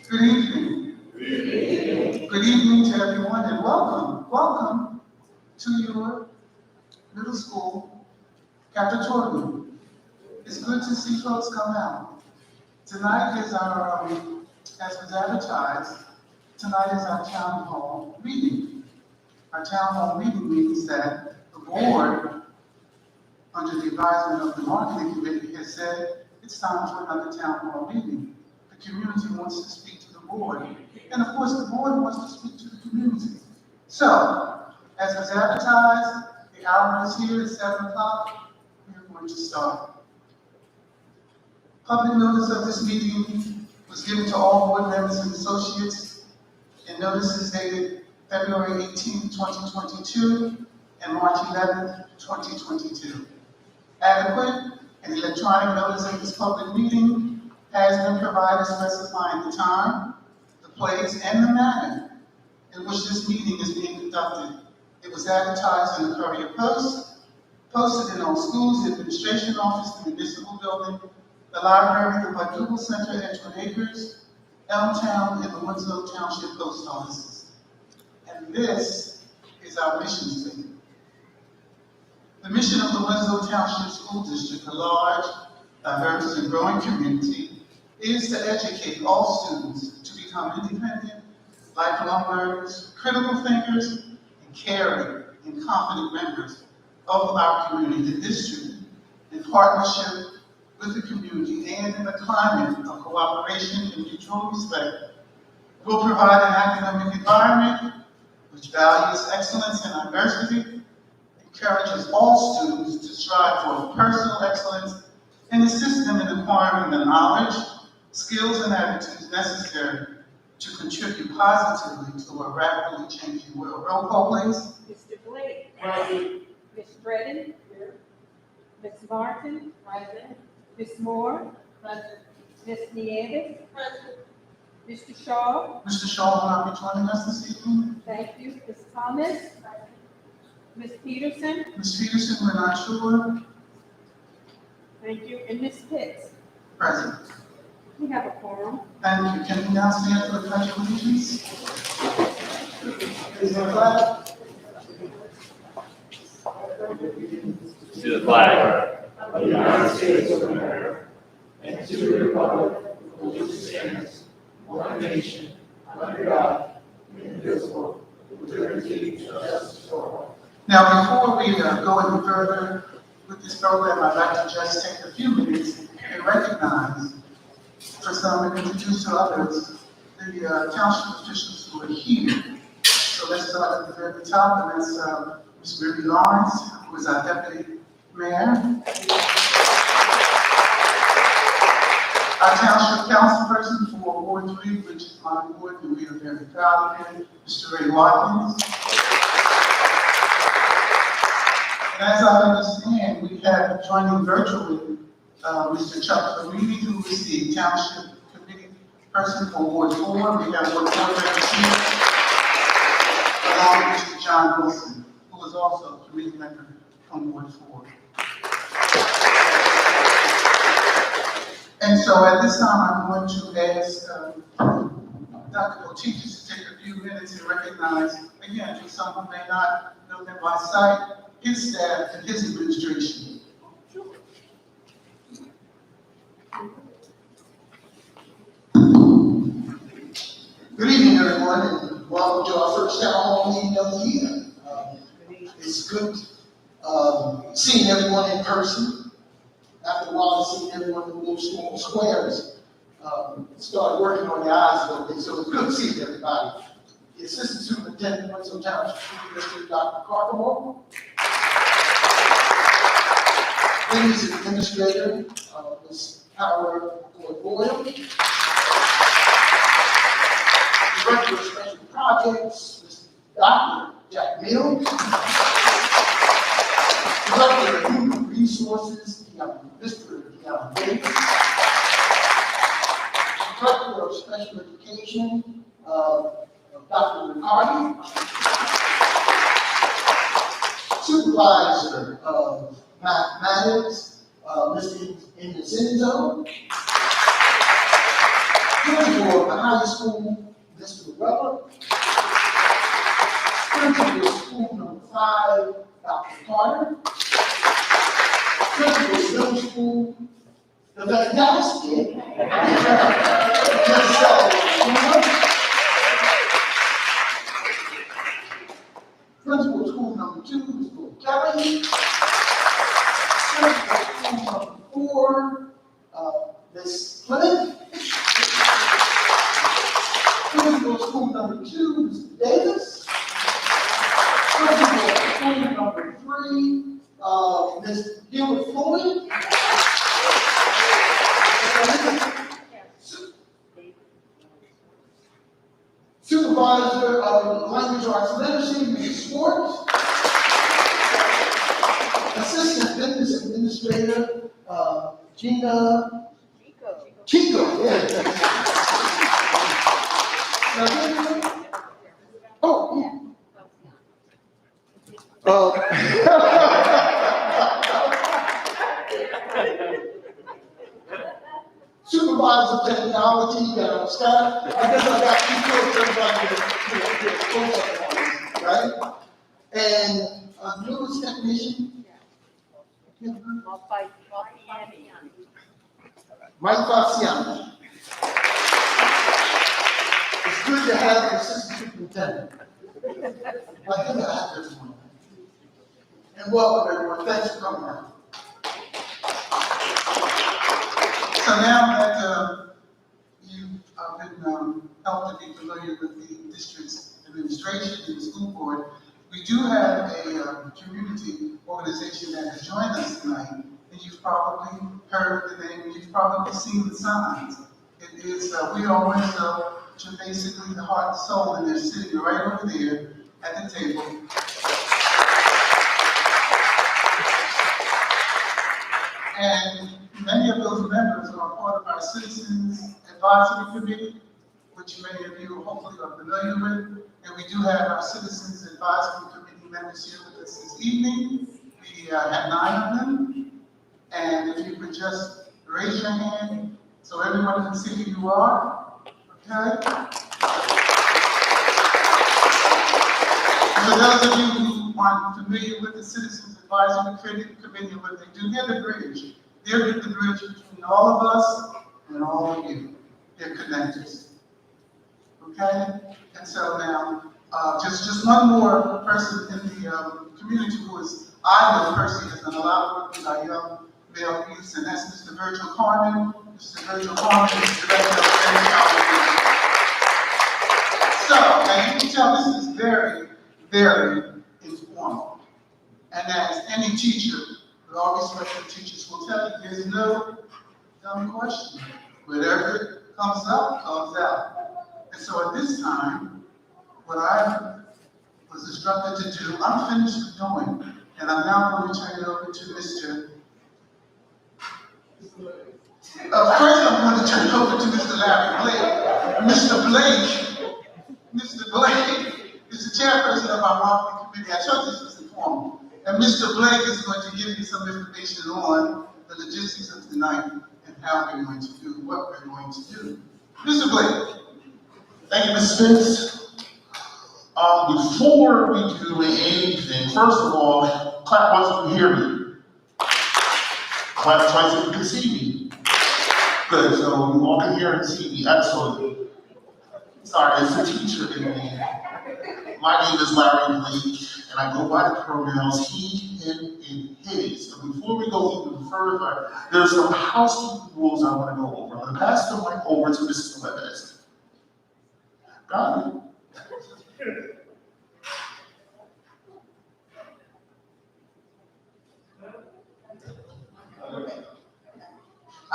Good evening. Good evening to everyone and welcome to your middle school cafeteria. It's good to see folks come out. Tonight is our, as was advertised, tonight is our town hall meeting. Our town hall meeting means that the board, under the advisement of the marketing committee, has said it's time for another town hall meeting. The community wants to speak to the board, and of course the board wants to speak to the community. So, as was advertised, the hour is here at 7 o'clock. We are going to start. Public notice of this meeting was given to all board members and associates, and notices dated February 18, 2022, and March 11, 2022. Adequate and electronic notice of this public meeting has been provided specifying the time, the place, and the manner in which this meeting is being conducted. It was advertised in the Courier Post, posted in all schools, the administration office, the municipal building, the library, the Quadruple Center at Twin Acres, Elmtown, and the Winslow Township post offices. And this is our mission statement. The mission of the Winslow Township School District, a large, diverse, and growing community, is to educate all students to become independent, lifelong learners, critical thinkers, and caring and confident members of our community. The district, in partnership with the community and in a climate of cooperation and mutual respect, will provide an academic environment which values excellence and diversity, encourages all students to strive for personal excellence, and assist them in acquiring the knowledge, skills, and attitudes necessary to contribute positively to a rapidly changing world. Roll call, please. Mr. Blake. Present. Ms. Redden. Here. Ms. Martin. Present. Ms. Moore. Present. Ms. Nieves. Present. Mr. Shaw. Mr. Shaw will not be joining us this evening. Thank you. Ms. Thomas. Ms. Peterson. Ms. Peterson, we're not sure. Thank you. And Ms. Pitts. Present. We have a quorum. Thank you. Can we now stand for the pledge of allegiance? Please the flag. To the flag of the United States of America and to the republic for which it stands, one nation, under God, indivisible, with liberty and justice for all. Now, before we go any further with this program, I'd like to just take a few minutes and recognize, for some and introduce to others, the township officials who are here. So let's start at the very top, and that's Ms. Mary Lawrence, who is our deputy mayor. Our township councilperson for Ward 3, which is my ward, and we are very proud of him, Mr. Ray Watkins. And as I understand, we have joining virtually Mr. Chuck Farini, who is the township committee person for Ward 4. We have Ward 4 members here, along with Mr. John Wilson, who is also a committee member from Ward 4. And so at this time, I'm going to ask Dr. Potitius to take a few minutes and recognize, again, for some who may not know him by sight, his staff and his administration. Good evening, everyone, and welcome to our first town hall meeting of the year. It's good seeing everyone in person. After a while, seeing everyone in little small squares started working on the eyes a little bit, so it's good to see everybody. The Assistant Superintendent of Winslow Township School District, Dr. Carcamore. Ladies Administrator, Ms. Howard Boyle. Director of Special Projects, Dr. Jack Mills. Director of Human Resources, Mr. Deon Davis. Director of Special Education, Dr. Riccardi. Supervisor of Mathematics, Mr. Innocenzo. Principal of the high school, Mr. Weber. Principal of school number 5, Dr. Carter. Principal of middle school, the fantastic Principal of school number 2, Mr. Kelly. Principal of school number 4, Ms. Flynn. Principal of school number 2, Mr. Davis. Principal of school number 3, Ms. Gilbert Floyd. Supervisor of Language Arts and Literacy, Ms. Schwartz. Assistant Business Administrator, Gina. Chico, yeah. Oh, yeah. Supervisor of Technology, staff. I guess I got people, everybody, right? And newest technician. Mike Faciani. It's good to have an assistant superintendent. I think I have this one. And welcome everyone, thanks for coming out. So now that you've been helped to be familiar with the district's administration and the school board, we do have a community organization that has joined us tonight, and you've probably heard the name, you've probably seen the signs. It is We Are Winslow, which are basically the heart and soul, and they're sitting right over there at the table. And many of those members are part of our Citizens Advisory Committee, which many of you hopefully are familiar with. And we do have our Citizens Advisory Committee members here with us this evening. We have 9 of them. And if you could just raise your hand so everyone can see who you are, okay? For those of you who aren't familiar with the Citizens Advisory Committee and what they do, they're the bridge. They're the bridge between all of us and all of you. They're connectors. Okay? And so now, just one more person in the community who is, I know personally, has done a lot of work with our young male youth, and that's Mr. Virgil Carmen. Mr. Virgil Carmen is Director of Education. So, now you can tell this is very, very informal. And as any teacher, with all respect to teachers will tell you, there's no dumb question. Whatever comes up, comes out. And so at this time, what I was instructed to do, I'm finished with doing, and I'm now going to turn it over to Mr. First, I'm going to turn it over to Mr. Larry Blake. Mr. Blake is the chairperson of our marketing committee. I told you this was informal. And Mr. Blake is going to give you some information on the logistics of tonight and how we're going to do what we're going to do. Mr. Blake. Thank you, Ms. Spence. Before we do anything, first of all, clap once if you hear me. Clap twice if you can see me. Good, so you all can hear and see me. Excellent. Sorry, it's a teacher in me. My name is Larry Blake, and I go by the pronouns he, him, and his. And before we go even further, there's some housekeeping rules I want to go over. I'm going to pass the mic over to Mrs. Levez. Got it?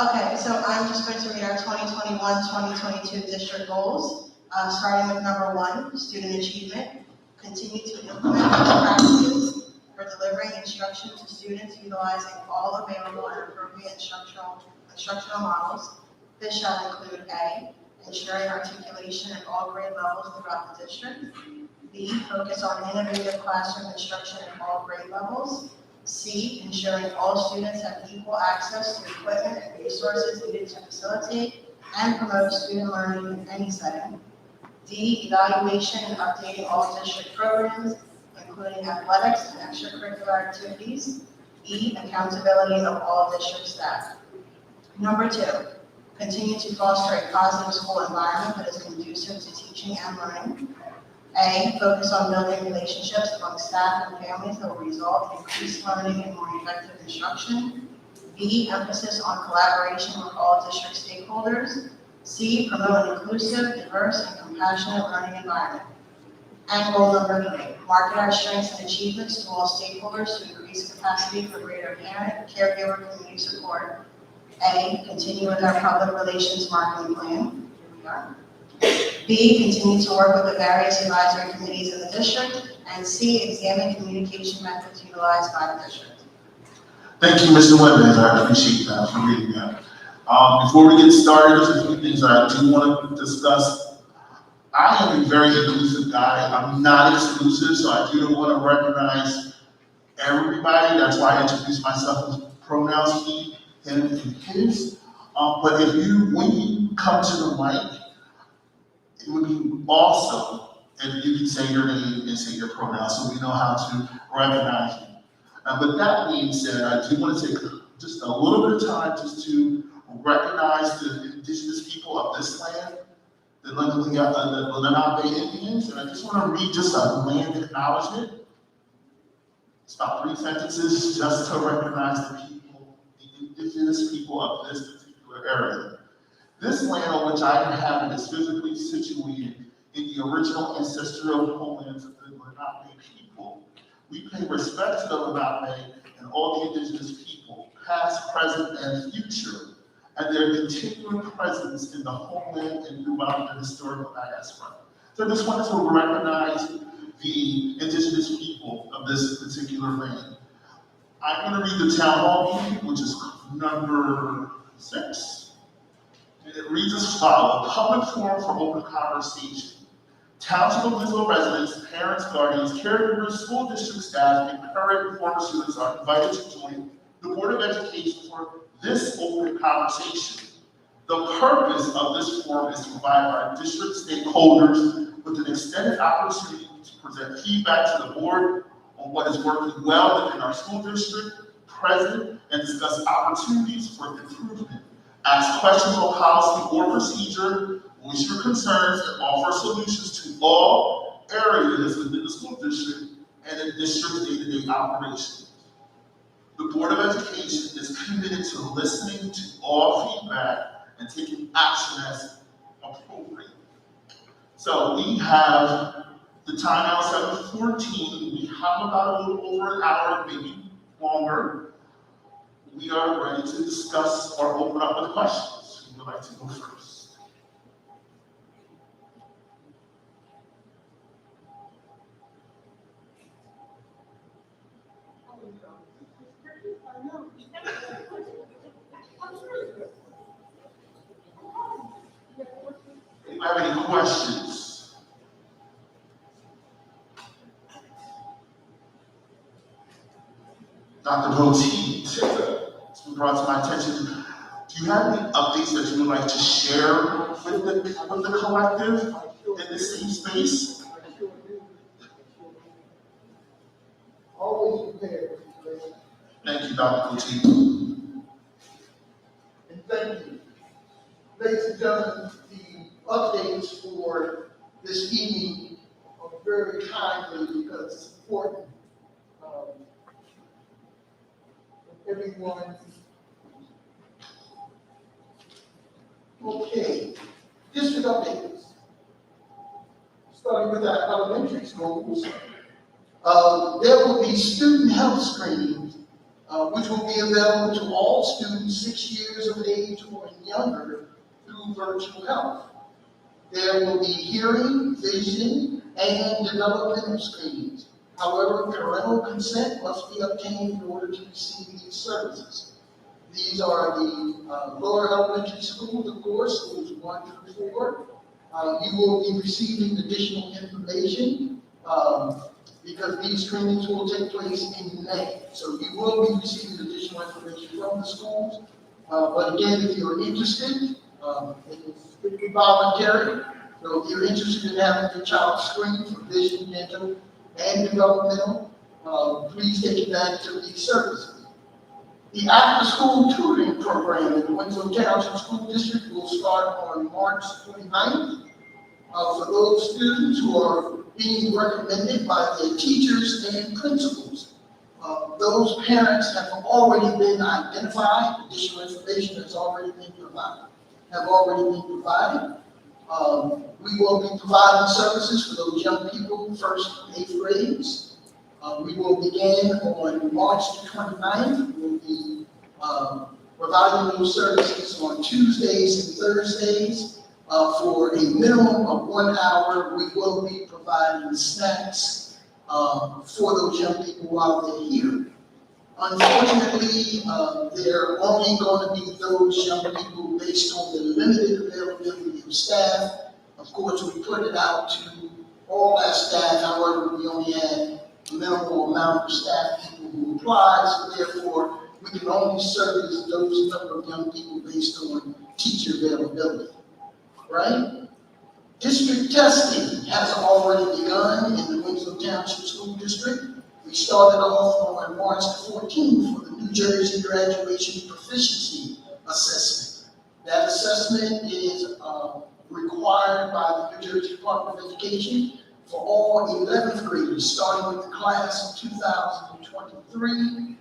Okay, so I'm just going to read our 2021-2022 district goals, starting with number 1, student achievement. Continue to implement best practices for delivering instruction to students utilizing all available and appropriate instructional models. This shall include A, ensuring articulation at all grade levels throughout the district. B, focus on innovative classroom instruction at all grade levels. C, ensuring all students have equal access to equipment and resources needed to facilitate and promote student learning in any setting. D, evaluation and updating all district programs, including athletics and extracurricular activities. E, accountability of all district staff. Number 2, continue to foster a positive school environment that is conducive to teaching and learning. A, focus on building relationships among staff and families that will result in increased learning and more effective instruction. B, emphasis on collaboration with all district stakeholders. C, promote an inclusive, diverse, and compassionate learning environment. And goal number 3, market our strengths and achievements to all stakeholders to increase capacity for greater parent, caregiver, community support. A, continue with our public relations marketing plan. Here we are. B, continue to work with the various advisory committees in the district. And C, examine communication methods utilized by the district. Thank you, Mr. Webber. I appreciate that for reading that. Before we get started, there's a few things I do want to discuss. I am a very inclusive guy. I'm not exclusive, so I do want to recognize everybody. That's why I introduced myself as pronouns he, him, and his. But when you come to the mic, it would be awesome if you could say your name and say your pronouns so we know how to recognize you. And with that being said, I do want to take just a little bit of time just to recognize the indigenous people of this land, the Lenape Indians, and I just want to read just a land acknowledgement. It's about 3 sentences just to recognize the people, the indigenous people of this particular area. This land on which I inhabit is physically situated in the original ancestral homelands of the Lenape people. We pay respect to the Lenape and all the indigenous people, past, present, and future, and their continuing presence in the homeland and throughout the historical diaspora. So I just wanted to recognize the indigenous people of this particular land. I'm going to read the Townhall meeting, which is number 6. And it reads as follows: public forum for open conversation. Township of Winslow residents, parents, guardians, caregivers, school district staff, and current and former students are invited to join the Board of Education for this open conversation. The purpose of this forum is to provide our district stakeholders with an extended opportunity to present feedback to the board on what is working well within our school district, present, and discuss opportunities for improvement. Ask questions on policy or procedure, voice your concerns, and offer solutions to all areas within the school district and in district day-to-day operations. The Board of Education is committed to listening to all feedback and taking action as appropriate. So we have the time now, 7:14. We have about a little over an hour, maybe longer. We are ready to discuss or open up with questions. Who would like to go first? Do you have any questions? Dr. Poteet, it's been brought to my attention. Do you have any updates that you would like to share with the collective in the same space? Always prepared. Thank you, Dr. Poteet. And thank you. Ladies and gentlemen, the updates for this evening are very timely because it's important. Everyone. Okay, district updates. Starting with our elementary schools, there will be student health screenings, which will be available to all students 6 years of age or younger through virtual health. There will be hearing, vision, and developmental screenings. However, parental consent must be obtained in order to receive these services. These are the lower elementary schools, of course, schools 1 through 4. You will be receiving additional information because these screenings will take place in May. So you will be receiving additional information from the schools. But again, if you're interested, It's strictly voluntary, so if you're interested in having your child screened for vision, mental, and developmental, please take advantage of these services. The after-school tutoring program in the Winslow Township School District will start on March 29th. For those students who are being recommended by their teachers and principals. Those parents have already been identified, additional information has already been provided, we will be providing services for those young people, 1st and 8th grades. We will begin on March 29th. We'll be providing those services on Tuesdays and Thursdays. For a minimum of 1 hour, we will be providing snacks for those young people while they're here. Unfortunately, they're only going to be those young people based on the limited availability of staff. Of course, we put it out to all our staff, however, we only had a minimal amount of staff people who applied, so therefore, we can only service those number of young people based on teacher availability. Right? District testing has already begun in the Winslow Township School District. We started off on March 14th for the New Jersey Graduation Proficiency Assessment. That assessment is required by the New Jersey Department of Education for all 11th graders, starting with the class of 2023,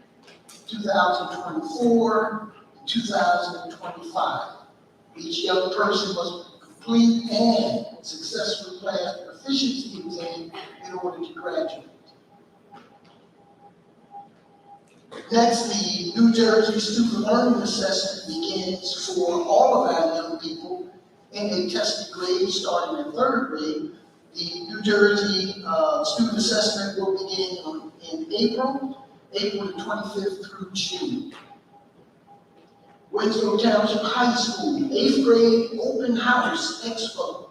2024, and 2025. Each young person must complete and successfully pass the proficiency exam in order to graduate. Next, the New Jersey Student Learning Assessment begins for all of our young people in a tested grade starting in 3rd grade. The New Jersey Student Assessment will begin in April the 25th through June. Winslow Township High School 8th grade open house expo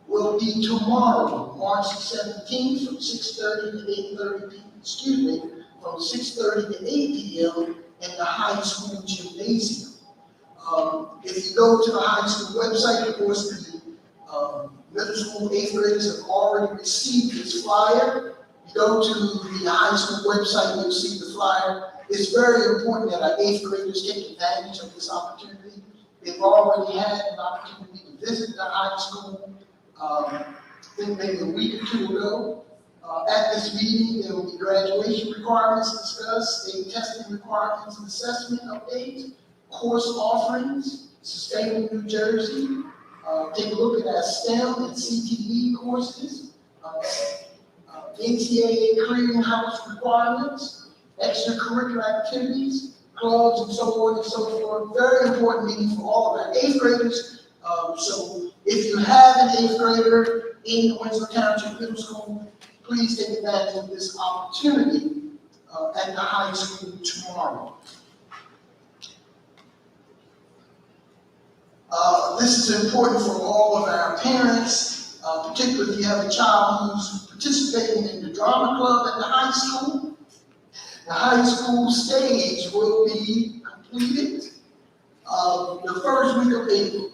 will be tomorrow, March 17th from 6:30 to 8:30 p.m. From 6:30 to 8 p.m. in the high school gymnasium. If you go to the high school website, of course, the middle school 8th graders have already received this flyer. You go to the high school website, you'll see the flyer. It's very important that our 8th graders take advantage of this opportunity. They've already had an opportunity to visit the high school, I think maybe a week or 2 ago. At this meeting, there will be graduation requirements discussed, state testing requirements and assessment updates, course offerings, Sustainable New Jersey. Take a look at our STEM and CTE courses, NCAA clearinghouse requirements, extracurricular activities, clubs, and so on and so forth. Very important meeting for all of our 8th graders. So if you have an 8th grader in Winslow Township Middle School, please take advantage of this opportunity at the high school tomorrow. This is important for all of our parents, particularly if you have a child who's participating in the drama club at the high school. The high school stage will be completed the 1st week of April.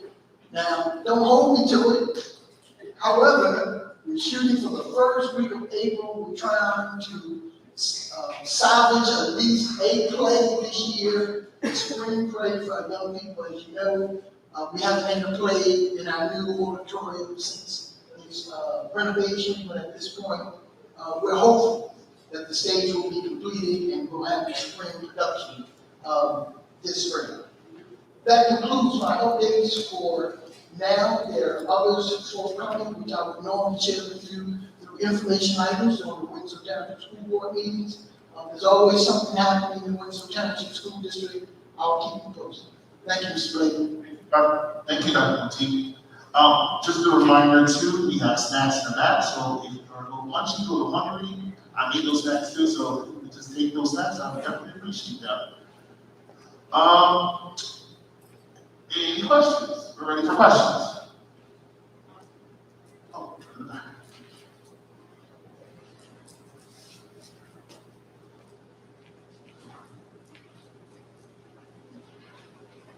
Now, don't hold me to it. However, we're shooting for the 1st week of April. We're trying to salvage at least a play this year, a spring play for our young people. As you know, we haven't had a play in our new auditorium since its renovation, but at this point, we're hopeful that the stage will be completed and we'll have a spring production this spring. That concludes my updates for now. There are others forthcoming, which I would normally share with you through information items on the Winslow Township School Board meetings. There's always something happening in the Winslow Township School District. I'll keep you posted. Thank you, Mr. Blakey. Thank you, Dr. T. Just a reminder too, we have snacks in the back, so if you're a little lunchy, a little hungry, I need those snacks too, so if you could just take those snacks, I would definitely appreciate that. Any questions? We're ready for questions. Oh,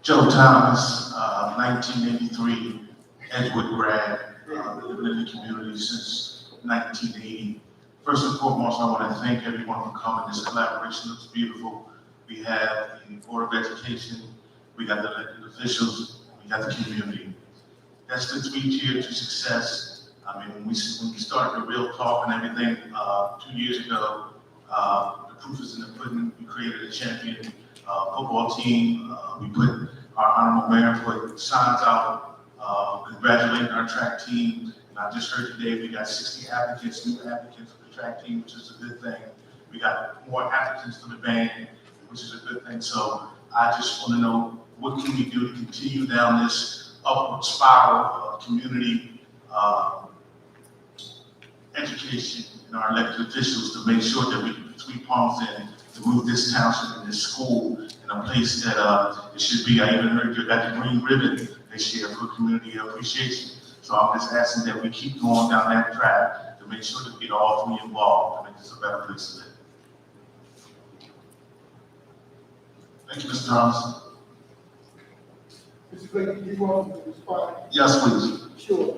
Joe Thomas, 1983 Edgewood grad, living in the community since 1980. First and foremost, I want to thank everyone for coming. This collaboration looks beautiful. We have the Board of Education, we got the elected officials, we got the community. That's the 3-tier to success. I mean, when we started the real talk and everything 2 years ago, the proof is in the pudding. We created a champion football team. We put our honorable mayor put signs out congratulating our track team. And I just heard today we got 60 applicants, new applicants for the track team, which is a good thing. We got more applicants for the band, which is a good thing. So I just want to know, what can we do to continue down this upward spiral of community education and our elected officials to make sure that we put 3 palms in to move this township and this school in a place that it should be. I even heard you got the green ribbon this year for community appreciation. So I'm just asking that we keep going down that track to make sure that we get all 3 involved to make this a better place to live. Thank you, Mr. Johnson. Mr. Blake, do you want to respond? Yes, please. Sure.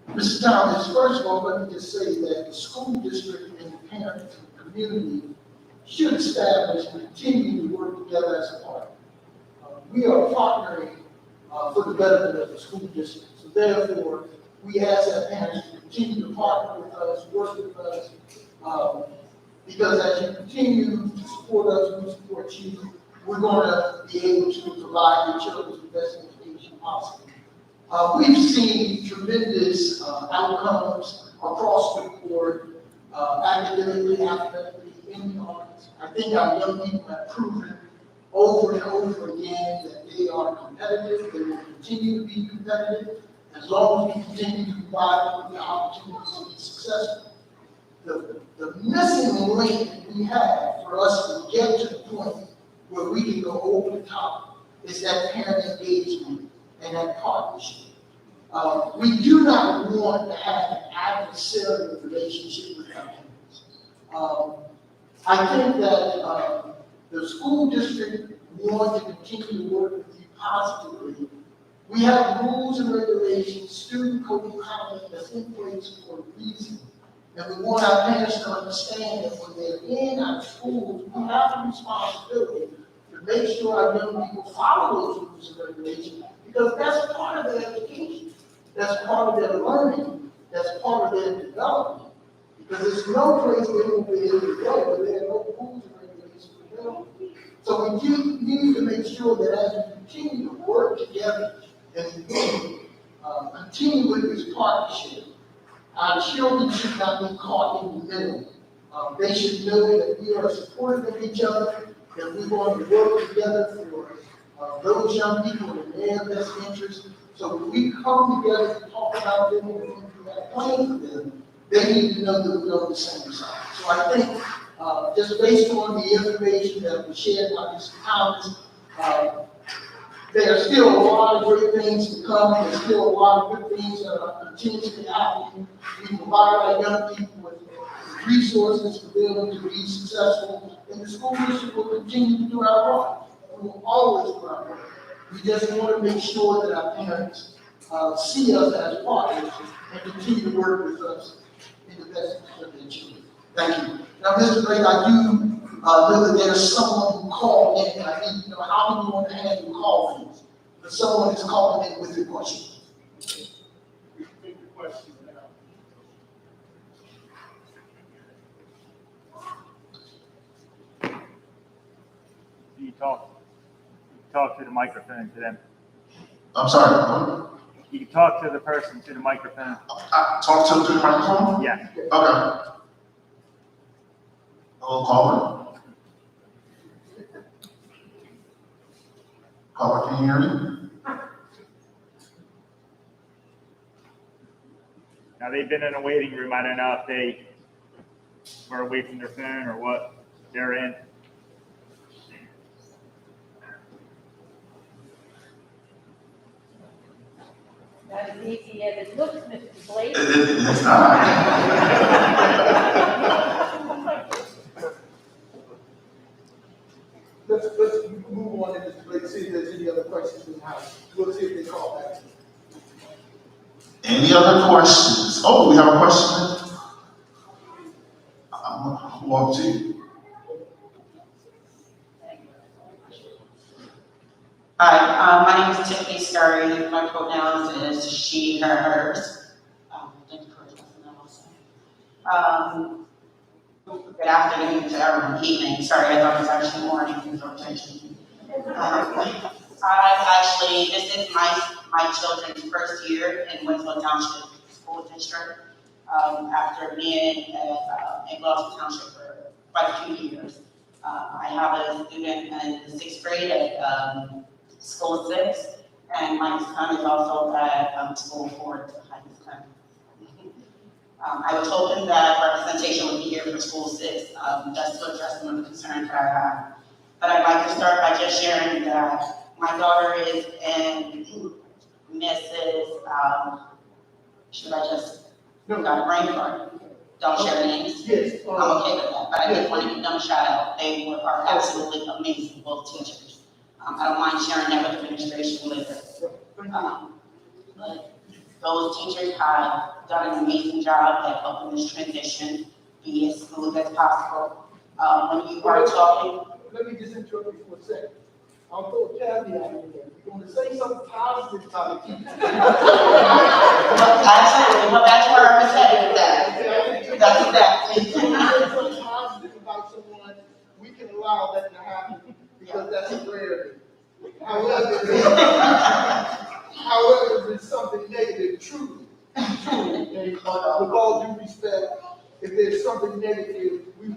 Mr. Thomas, first of all, let me just say that the school district and the parents and the community should establish and continue to work together as a partner. We are partnering for the betterment of the school district. So therefore, we ask our parents to continue to partner with us, work with us, because as you continue to support us, we support you, we're going to be able to provide your children the best education possible. We've seen tremendous outcomes across the board, academically, athletically, in the arts. I think our young people have proven over and over again that they are competitive. They will continue to be competitive as long as we continue to provide them with the opportunities to be successful. The missing link we have for us to get to the point where we can go over the top is that parent engagement and that partnership. We do not want to have an adversarial relationship with our parents. I think that the school district wants to continue to work with you positively. We have rules and regulations, student code of conduct that's in place for a reason. And we want our parents to understand that when they're in our schools, we have a responsibility to make sure our young people follow those rules and regulations, because that's part of their education. That's part of their learning. That's part of their development. Because there's no place they will be able to go where there are no rules and regulations for them. So we do need to make sure that as we continue to work together and continue with this partnership, our children should not be caught in the middle. They should know that we are supportive of each other, that we're going to work together for those young people in their best interest. So when we come together to talk about them and we have a plan for them, they need to know that we're on the same side. So I think just based on the information that was shared by Mr. Thomas, there are still a lot of great things to come. There's still a lot of good things that are continuously happening. We provide our young people with resources for them to be successful, and the school district will continue to do our part. We will always do our part. We just want to make sure that our parents see us as partners and continue to work with us in the best interest of their children. Thank you. Now, Mr. Blake, I do know that there's someone who called in, and I need to know how do you want to handle the call, please? But someone is calling in with a question. Repeat the question now. You talk to the microphone to them. I'm sorry. You can talk to the person to the microphone. Talk to the microphone? Yeah. Okay. Hello, caller. Caller, can you hear me? Now they've been in a waiting room. I don't know if they were away from their phone or what they're in. Not as easy as it looks, Mr. Blake. It's not. Let's move on and just see if there's any other questions in the house. Any other questions? Oh, we have a question. Walk to you. Hi, my name is Tiffany Scurry. My pronouns is she, her, hers. Thank you for addressing that also. Good afternoon to everyone, evening. Sorry, I thought it was actually morning. This is my children's first year in Winslow Township School District. After being in Winslow Township for quite a few years. I have a student in the 6th grade at School 6, and my son is also at School 4 to high school. I was hoping that representation would be here for School 6, just to address some of the concerns that I have. But I'd like to start by just sharing that my daughter is in Mrs. Should I just, got a brain fart? Don't share names? Yes. I'm okay with that, but I just want to give them a shout out. They are absolutely amazing, both teachers. I don't mind sharing that with administration later. But those teachers have done an amazing job at helping this transition be as smooth as possible. When you are talking. Let me just interrupt you for a second. I'll throw a caveat in there. You're going to say something positive about the teacher. Absolutely, well, that's where I was headed with that. That's exactly. If you say something positive about someone, we can allow that to happen because that's a rarity. However, if it's something negative, truly, and with all due respect, if there's something negative, we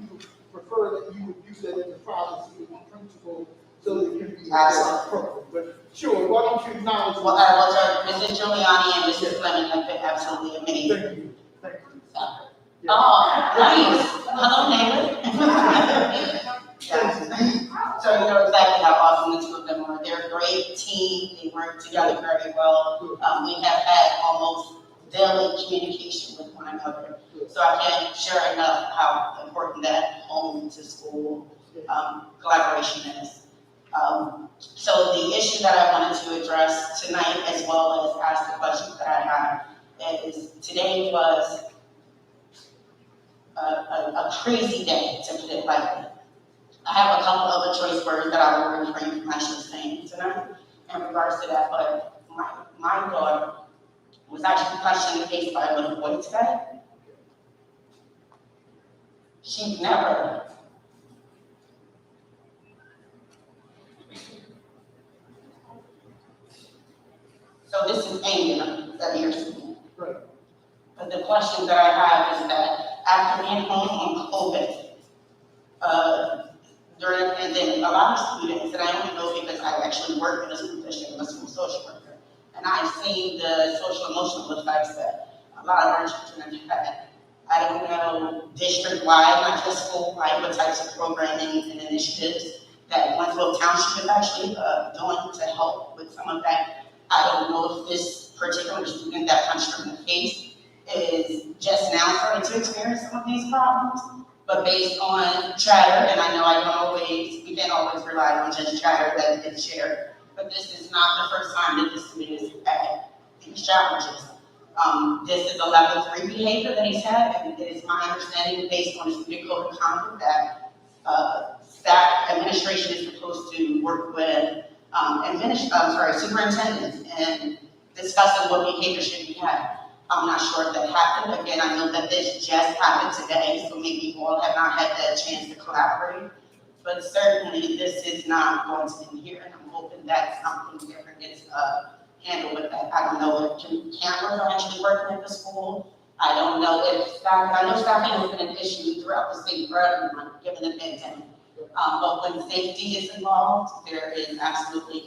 prefer that you would use that in the privacy of the principal so that it can be appropriate. But sure, why don't you acknowledge? Well, Mrs. Giuliani and Mrs. Fleming have been absolutely amazing. Thank you. Thank you. Oh, nice. Hello, neighbor. So you know exactly how awesome the two of them are. They're a great team. They work together very well. We have had almost daily communication with one another. So I can't share enough how important that home to school collaboration is. So the issue that I wanted to address tonight, as well as ask the questions that I have, is today was a crazy day, to put it lightly. I have a couple other choice words that I will refrain from actually saying tonight in regards to that, but my daughter was actually punched in the face by a little boy today. She's never. So this is anger that you're seeing. Right. But the question that I have is that after being home on COVID, and then a lot of students, and I only know because I actually work in a school district, I'm a school social worker, and I've seen the social emotional effects that a lot of our children have had. I don't know district-wide, not just school-wide, what types of programming and initiatives that Winslow Township is actually doing to help with some of that. I don't know if this particular student that punched her in the face is just now starting to experience some of these problems. But based on chatter, and I know we can't always rely on just chatter that gets shared, but this is not the first time that this student has had these challenges. This is a level 3 behavior that he's had, and it is my understanding based on the student code of conduct that staff administration is supposed to work with superintendents and discussing what behavior should be had. I'm not sure if that happened. Again, I know that this just happened today, so maybe you all have not had that chance to collaborate. But certainly, this is not going to be here, and I'm hoping that something different gets handled with that. I don't know if cameras are actually working at the school. I don't know if staff, I know staffing has been an issue throughout the state for everyone, given the pandemic. But when safety is involved, there is absolutely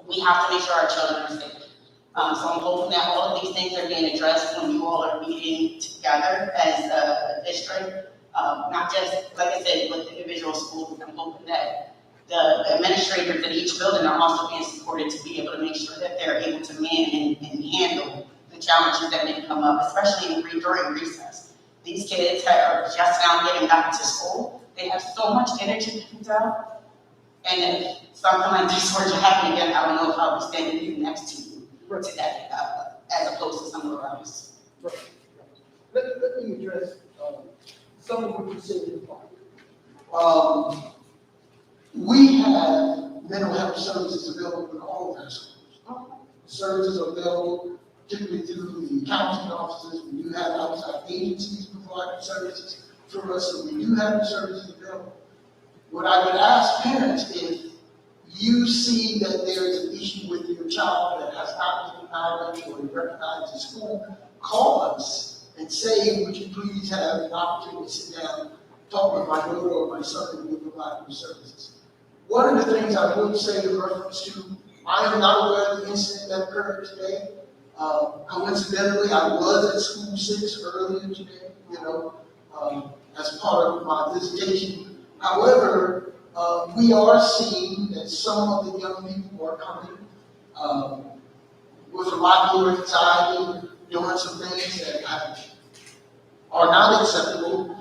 we have to make sure our children are safe. So I'm hoping that all of these things are being addressed when you all are meeting together as a district, not just, like I said, with individual schools. I'm hoping that the administrators at each building are also being supported to be able to make sure that they're able to man and handle the challenges that may come up, especially during recess. These kids are just now getting back to school. They have so much energy pent up, and if something like this were to happen again, I don't know if I'll be standing here next to you. today, as opposed to somewhere else. Right. Let me address, some of what you said in part. We have mental health services available in all of our schools. Services are available, particularly through the counseling offices. We do have outside agencies providing services for us, so we do have the services available. What I would ask parents is, you see that there is an issue with your child that has not been acknowledged or recognized in school, call us and say, would you please have an opportunity to sit down, talk with my daughter or my son, and we'll provide you services. One of the things I will say in reference to, I am not aware of the incident that occurred today. Coincidentally, I was at school 6 earlier today, as part of my visitation. However, we are seeing that some of the young people are coming with a lot more anxiety, doing some things that are not acceptable.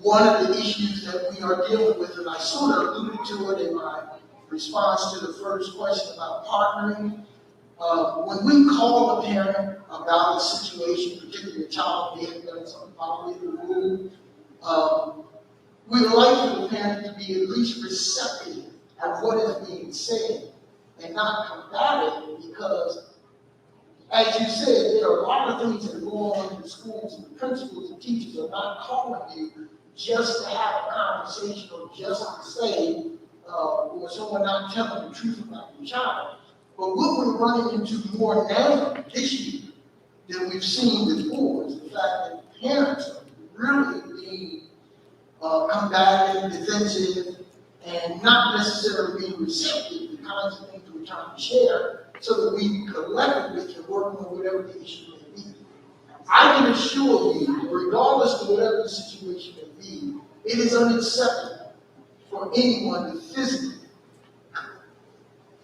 One of the issues that we are dealing with, and I sort of alluded to it in my response to the first question about partnering, when we call a parent about a situation, particularly a child may have done something violating the rule, we would like for the parent to be at least receptive of what is being said and not combative, because, as you said, there are a lot of things that go on in the schools, and the principals and teachers are not calling you just to have a conversation or just to say, or someone not telling the truth about your child. But what we're running into more now this year than we've seen before is the fact that parents are really being combative, defensive, and not necessarily being receptive to the kinds of things we're trying to share, so that we collectively can work on whatever the issue may be. I can assure you, regardless of whatever the situation may be, it is unacceptable for anyone to physically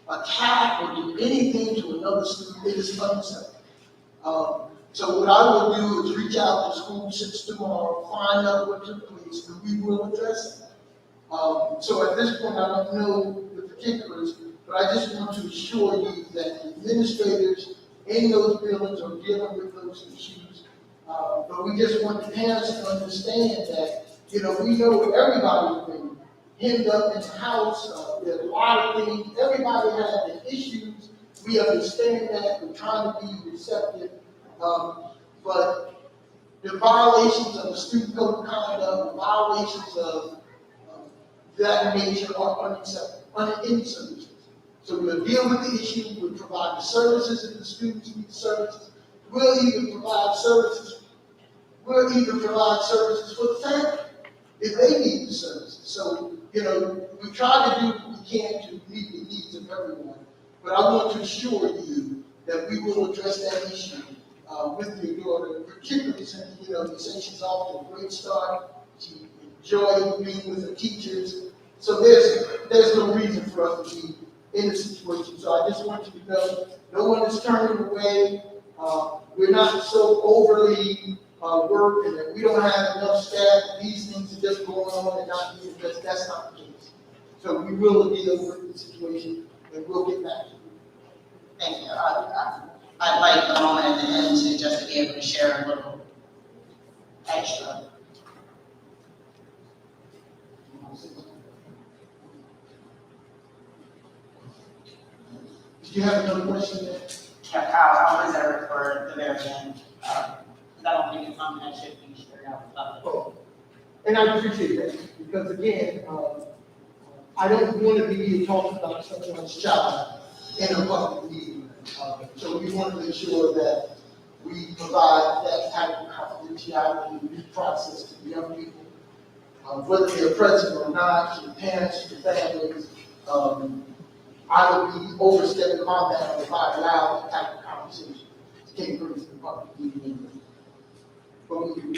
attack or do anything to another student. It is unacceptable. So what I will do is reach out to school 6 tomorrow, find out what took place, and we will address it. So at this point, I don't know the particulars, but I just want to assure you that the administrators in those buildings are dealing with those issues. But we just want the parents to understand that, we know everybody's been hemmed up in the house. There's a lot of things. Everybody has their issues. We understand that. We're trying to be receptive. But the violations of the student code of conduct, the violations of that nature are unacceptable under any circumstances. So we'll deal with the issue. We'll provide the services if the students need the services. We'll even provide services for the family if they need the services. So, we try to do what we can to meet the needs of everyone. But I want to assure you that we will address that issue with your daughter, particularly since, you say she's off to a great start. She enjoyed being with her teachers. So there's no reason for us to be in a situation. So I just want you to know, no one is turning away. We're not so overly worked and that we don't have enough staff. These things are just going on and not being addressed. That's not the case. So we will deal with the situation and we'll get back to you. Thank you. I'd like a moment at the end to just be able to share a little extra. Did you have another question there? I'll reserve it for the very end. Because I don't think it's something that should be shared out with others. Oh, and I appreciate that, because again, I don't want to be talking about someone's child in a public meeting. So we want to make sure that we provide that type of confidentiality and due process to the young people, whether they're present or not, to the parents, to the families. I would be overstepping my bounds if I allowed that type of conversation to take place in the public meeting. But we do.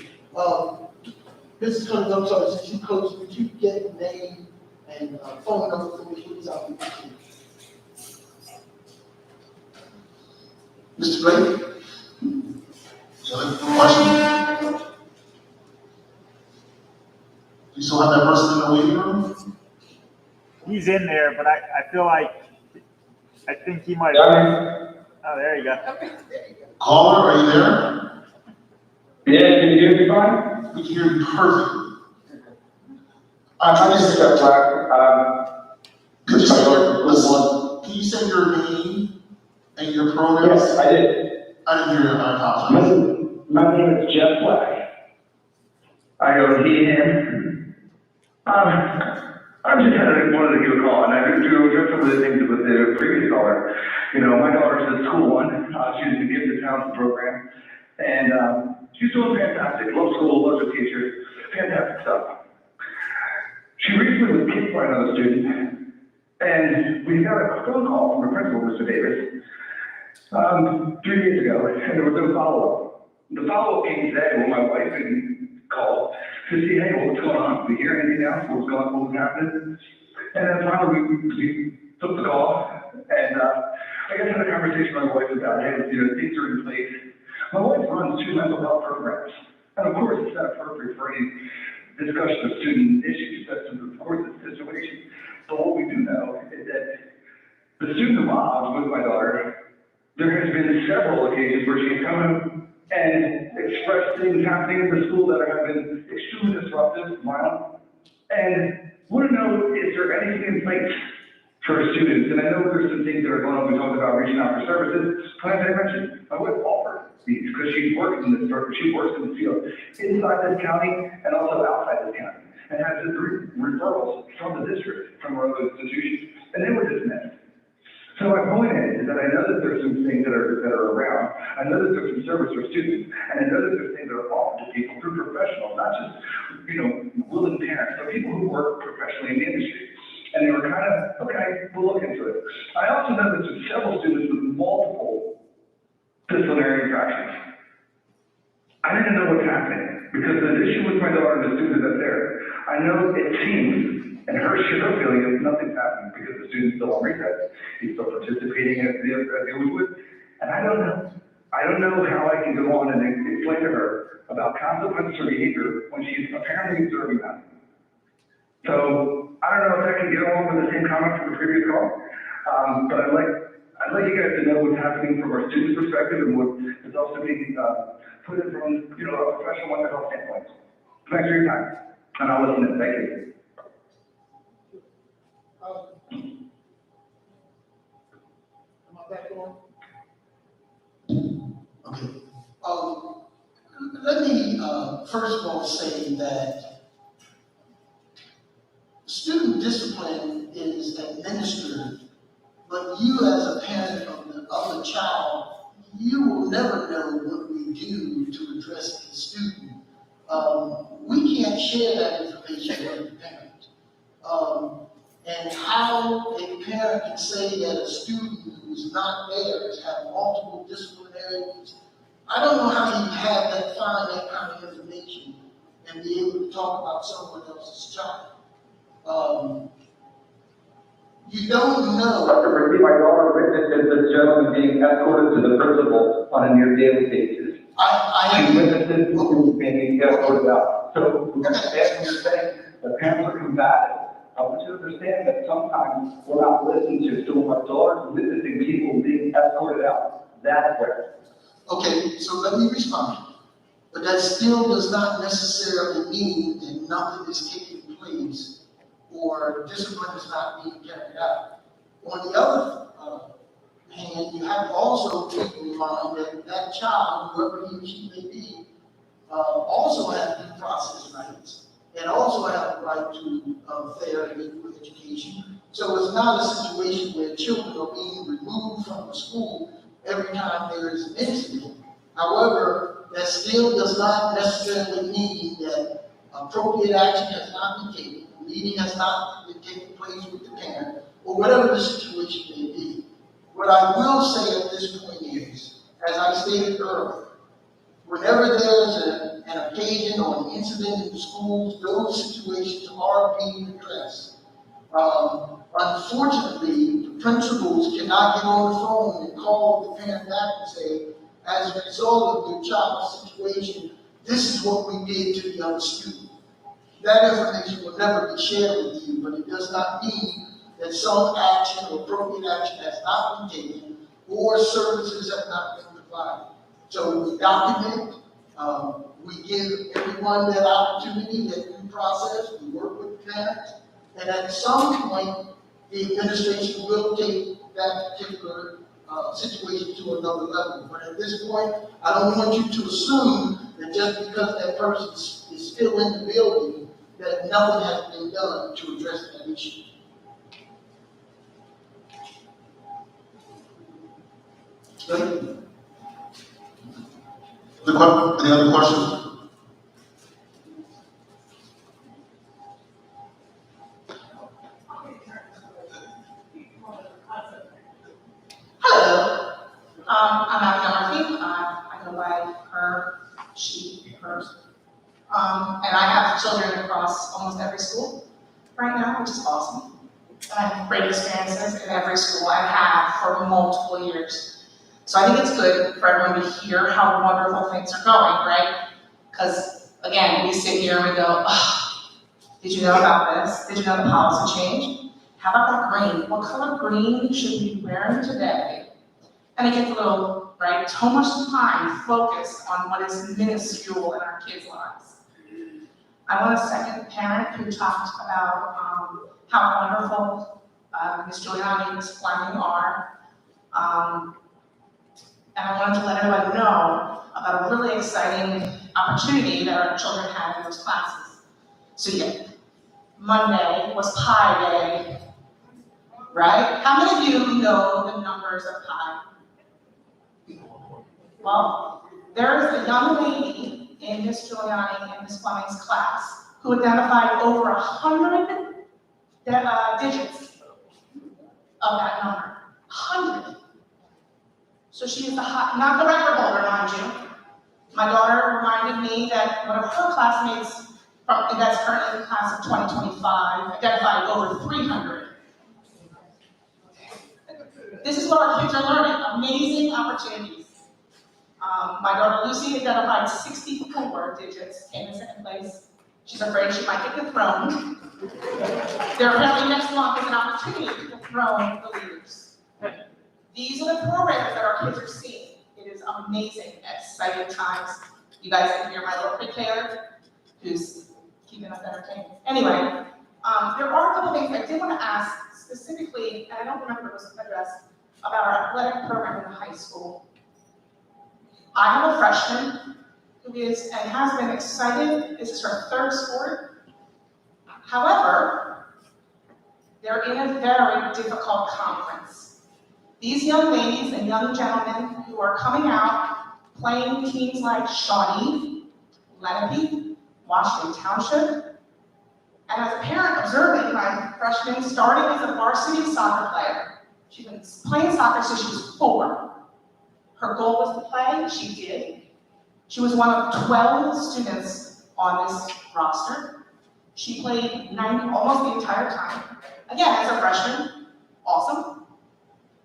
Mrs. Cummings, I'm sorry, since you closed, would you get the name and phone number for me, please? I'll be with you. Mr. Blake? You have a question? You still have that person in the waiting room? He's in there, but I feel like I think he might. Got Oh, there you go. Caller, are you there? me? Yeah, can you hear me fine? We can hear you perfectly. My name is Jeff Black. Could you my say daughter your, is school can you say your name and your one. pronouns? Yes, I did. I didn't hear you, I apologize. My name is Jeff Black. I go he, him. I just wanted to give a call, and I do address some of the things with the previous caller. You know, my daughter's at school one. She's in the Gifted Talent program, and she's doing fantastic. Loves school, loves her teachers, fantastic stuff. She recently was kicked by another student, and we got a phone call from the principal, Mr. Davis, 3 days ago, and there was no follow-up. The follow-up came today when my wife called to see, hey, what's going on? Did we hear anything else? What was happening? And then finally we took the call, and I guess had a conversation with my wife about, hey, things are in place. My wife runs 2 mental health programs, and of course it's not appropriate for any discussion of student issues. That's of course the situation. But what we do know is that the student involved with my daughter, there has been several occasions where she's come and expressed things happening in the school that have been extremely disruptive, violent, and want to know, is there anything in place for students? And I know there's some things that are going on. We talked about reaching out for services. As I mentioned, my wife offered these because she works in this, she works in the field inside this county and also outside this county, and has referrals from the district, from our other institutions, and they were dismissed. So my point is that I know that there's some things that are around. I know that there's some service for students, and I know that there's things that are offered to people through professionals, not just, willing parents, but people who work professionally in the industry. And they were kind of, okay, we'll look into it. I also know that there's several students with multiple disciplinary infractions. I didn't know what's happening, because the issue with my daughter and the student that's there, I know it seems, and her feeling is nothing's happening because the student's still on recess. He's still participating as he always would. And I don't know. I don't know how I can go on and explain to her about consequences for behavior when she's apparently observing them. So I don't know if I can get along with the same comment from the previous call, but I'd like you guys to know what's happening from our student perspective and what is also being put in from a professional mental health standpoint. Thanks for your time, and I'll listen in. Thank you. Am I back on? Okay. Let me first of all say that student discipline is administered, but you as a parent of the other child, you will never know what we do to address the student. We can't share that information with the parent. And how a parent can say that a student who's not there has had multiple disciplinaries, I don't know how you have that, find that kind of information and be able to talk about someone else's child. You don't know. Dr. Ricky, my daughter witnesses this gentleman being escorted to the principal on a near daily basis. She witnesses who's being escorted out. So, as you're saying, the parents are combative. I want you to understand that sometimes we're not listening to, so my daughter's witnessing people being escorted out. That's where. Okay, so let me respond. But that still does not necessarily mean that nothing is taking place or discipline is not being carried out. On the other hand, you have to also keep in mind that that child, whoever he or she may be, also has due process rights and also have the right to fair and equal education. So it's not a situation where children are being removed from the school every time there is an incident. However, that still does not necessarily mean that appropriate action has not been taken, meeting has not been taking place with the parent, or whatever the situation may be. What I will say at this point is, as I stated earlier, whenever there's an occasion or an incident in the schools, those situations are being addressed. Unfortunately, the principals cannot get on the phone and call the parent back and say, as a result of your child's situation, this is what we did to the other student. That information will never be shared with you, but it does not mean that some action or appropriate action has not been taken or services have not been provided. So we document, we give everyone that opportunity, that due process, we work with the parents, and at some point, the administration will take that particular situation to another level. But at this point, I don't want you to assume that just because that person is still in the building, that nothing has been done to address that issue. Thank you. Any other questions? Hello, I'm Abby Murphy. I go by her, she, hers. And I have children across almost every school right now, which is awesome. I have great experiences in every school I've had for multiple years. So I think it's good for everyone to hear how wonderful things are going, right? Because again, we sit here and we go, oh, did you know about this? Did you know the policy change? How about that green? What color green should we be wearing today? And it gets a little, right, too much time focused on what is minuscule in our kids' lives. I want to second the parent who talked about how wonderful Ms. Giuliani and Ms. Fleming are. And I wanted to let everyone know about a really exciting opportunity that our children had in those classes. So yeah, Monday was Pi Day, right? How many of you know the numbers of pi? Well, there is a young lady in Ms. Giuliani and Ms. Fleming's class who identified over 100 digits of that number. 100. So she is not the record holder, mind you. My daughter reminded me that one of her classmates that's currently in the class of 2025 identified over 300. This is what our kids are learning, amazing opportunities. My daughter Lucy identified 64 digits, came in second place. She's afraid she might get dethroned. There apparently next month is an opportunity to dethrone the leaders. These are the programs that our kids are seeing. It is amazing, exciting times. You guys can hear my little pre-K who's keeping us entertained. Anyway, there are a couple things I did want to ask specifically, and I don't remember if it was addressed, about our athletic program in the high school. I have a freshman who is and has been excited. This is her third sport. However, they're in a very difficult conference. These young ladies and young gentlemen who are coming out playing teams like Shawnee, Lenape, Washington Township, and as a parent observing my freshman starting as a varsity soccer player. She's been playing soccer since she was 4. Her goal was to play, she did. She was one of 12 students on this roster. She played almost the entire time. Again, as a freshman, awesome.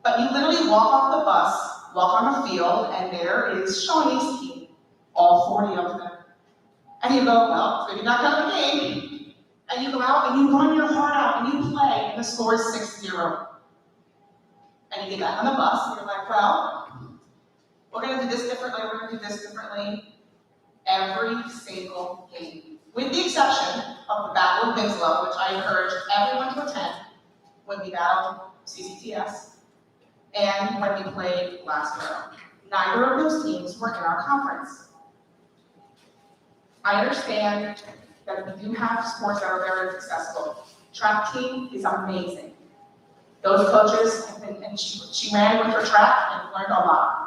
But you literally walk off the bus, walk on the field, and there is Shawnee's team, all 40 of them. And you go, well, maybe not come to the game. And you go out and you run your heart out and you play, and the score is 6-0. And you get back on the bus, and you're like, well, we're going to do this differently, we're going to do this differently. Every single game, with the exception of the Battle of Winslow, which I encourage everyone to attend when we battled CCTS and when we played Glassboro. Neither of those teams were in our conference. I understand that we do have sports that are very successful. Track team is amazing. Those coaches have been, and she ran with her track and learned a lot.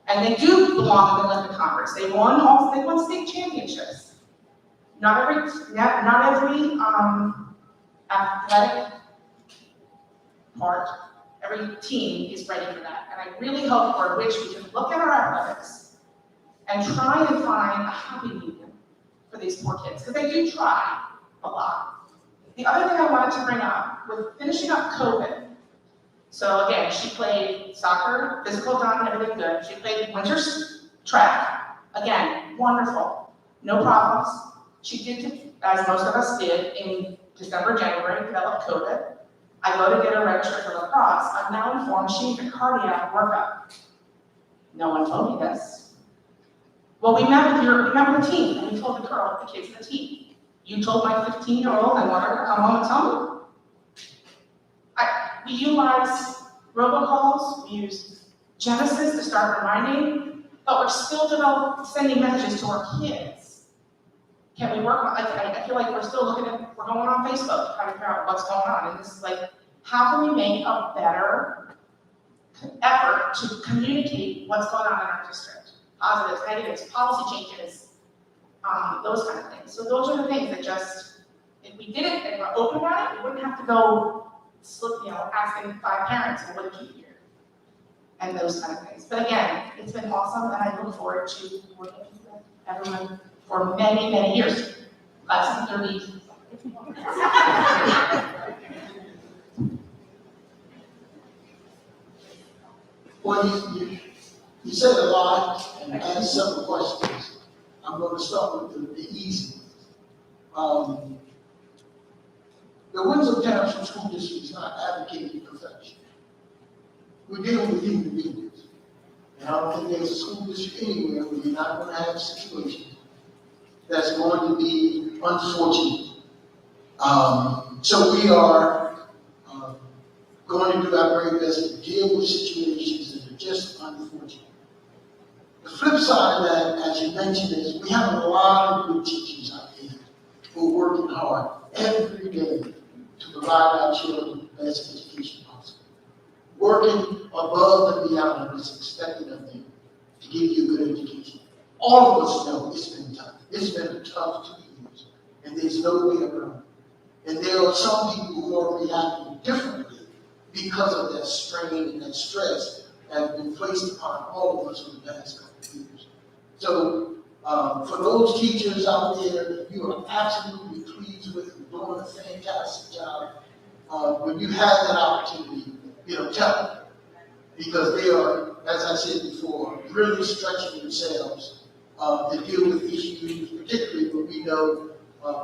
And they do belong in the Olympic Conference. They won state championships. Not every athletic part, every team is ready for that. And I really hope for which we can look at our athletics and try and find a happy medium for these poor kids, because they do try a lot. The other thing I wanted to bring up was finishing up COVID. So again, she played soccer, physical done, everything good. She played winter track. Again, wonderful, no problems. She did, as most of us did, in December, January, develop COVID. I go to get her registered for lacrosse. I'm now informed she needs a cardiac workup. No one told me this. Well, we met with the team, and we told the kids in the team. You told my 15-year-old I want her to come home and tell me. We utilize robocalls, we use Genesis to start reminding, but we're still sending messages to our kids. Can we work on, I feel like we're going on Facebook trying to figure out what's going on. And this is like, how can we make a better effort to communicate what's going on in our district? Positives, negatives, policy changes, those kind of things. So those are the things that just, if we did it and we're open about it, we wouldn't have to go asking 5 parents, well, what did you hear? And those kind of things. But again, it's been awesome, and I look forward to working with everyone for many, many years. Class of 30. Well, you said a lot and asked several questions. I'm going to start with the easy ones. The Winslow Township School District is not advocating perfection. We're dealing with human beings. And I don't think there's a school district anywhere where you're not going to have a situation that's going to be unfortunate. So we are going to do our very best to deal with situations that are just unfortunate. The flip side of that, as you mentioned, is we have a lot of good teachers out there who are working hard every day to provide our children the best education possible. Working above and beyond what's expected of them to give you a good education. All of us know it's been tough. It's been a tough 2 years, and there's no way around it. And there are some people who are reacting differently because of that strain and that stress that has been placed upon all of us for the past couple of years. So, for those teachers out there, you are absolutely pleased with, you're doing a fantastic job. When you have that opportunity, tell them. Because they are, as I said before, really stretching themselves to deal with issues, particularly when we know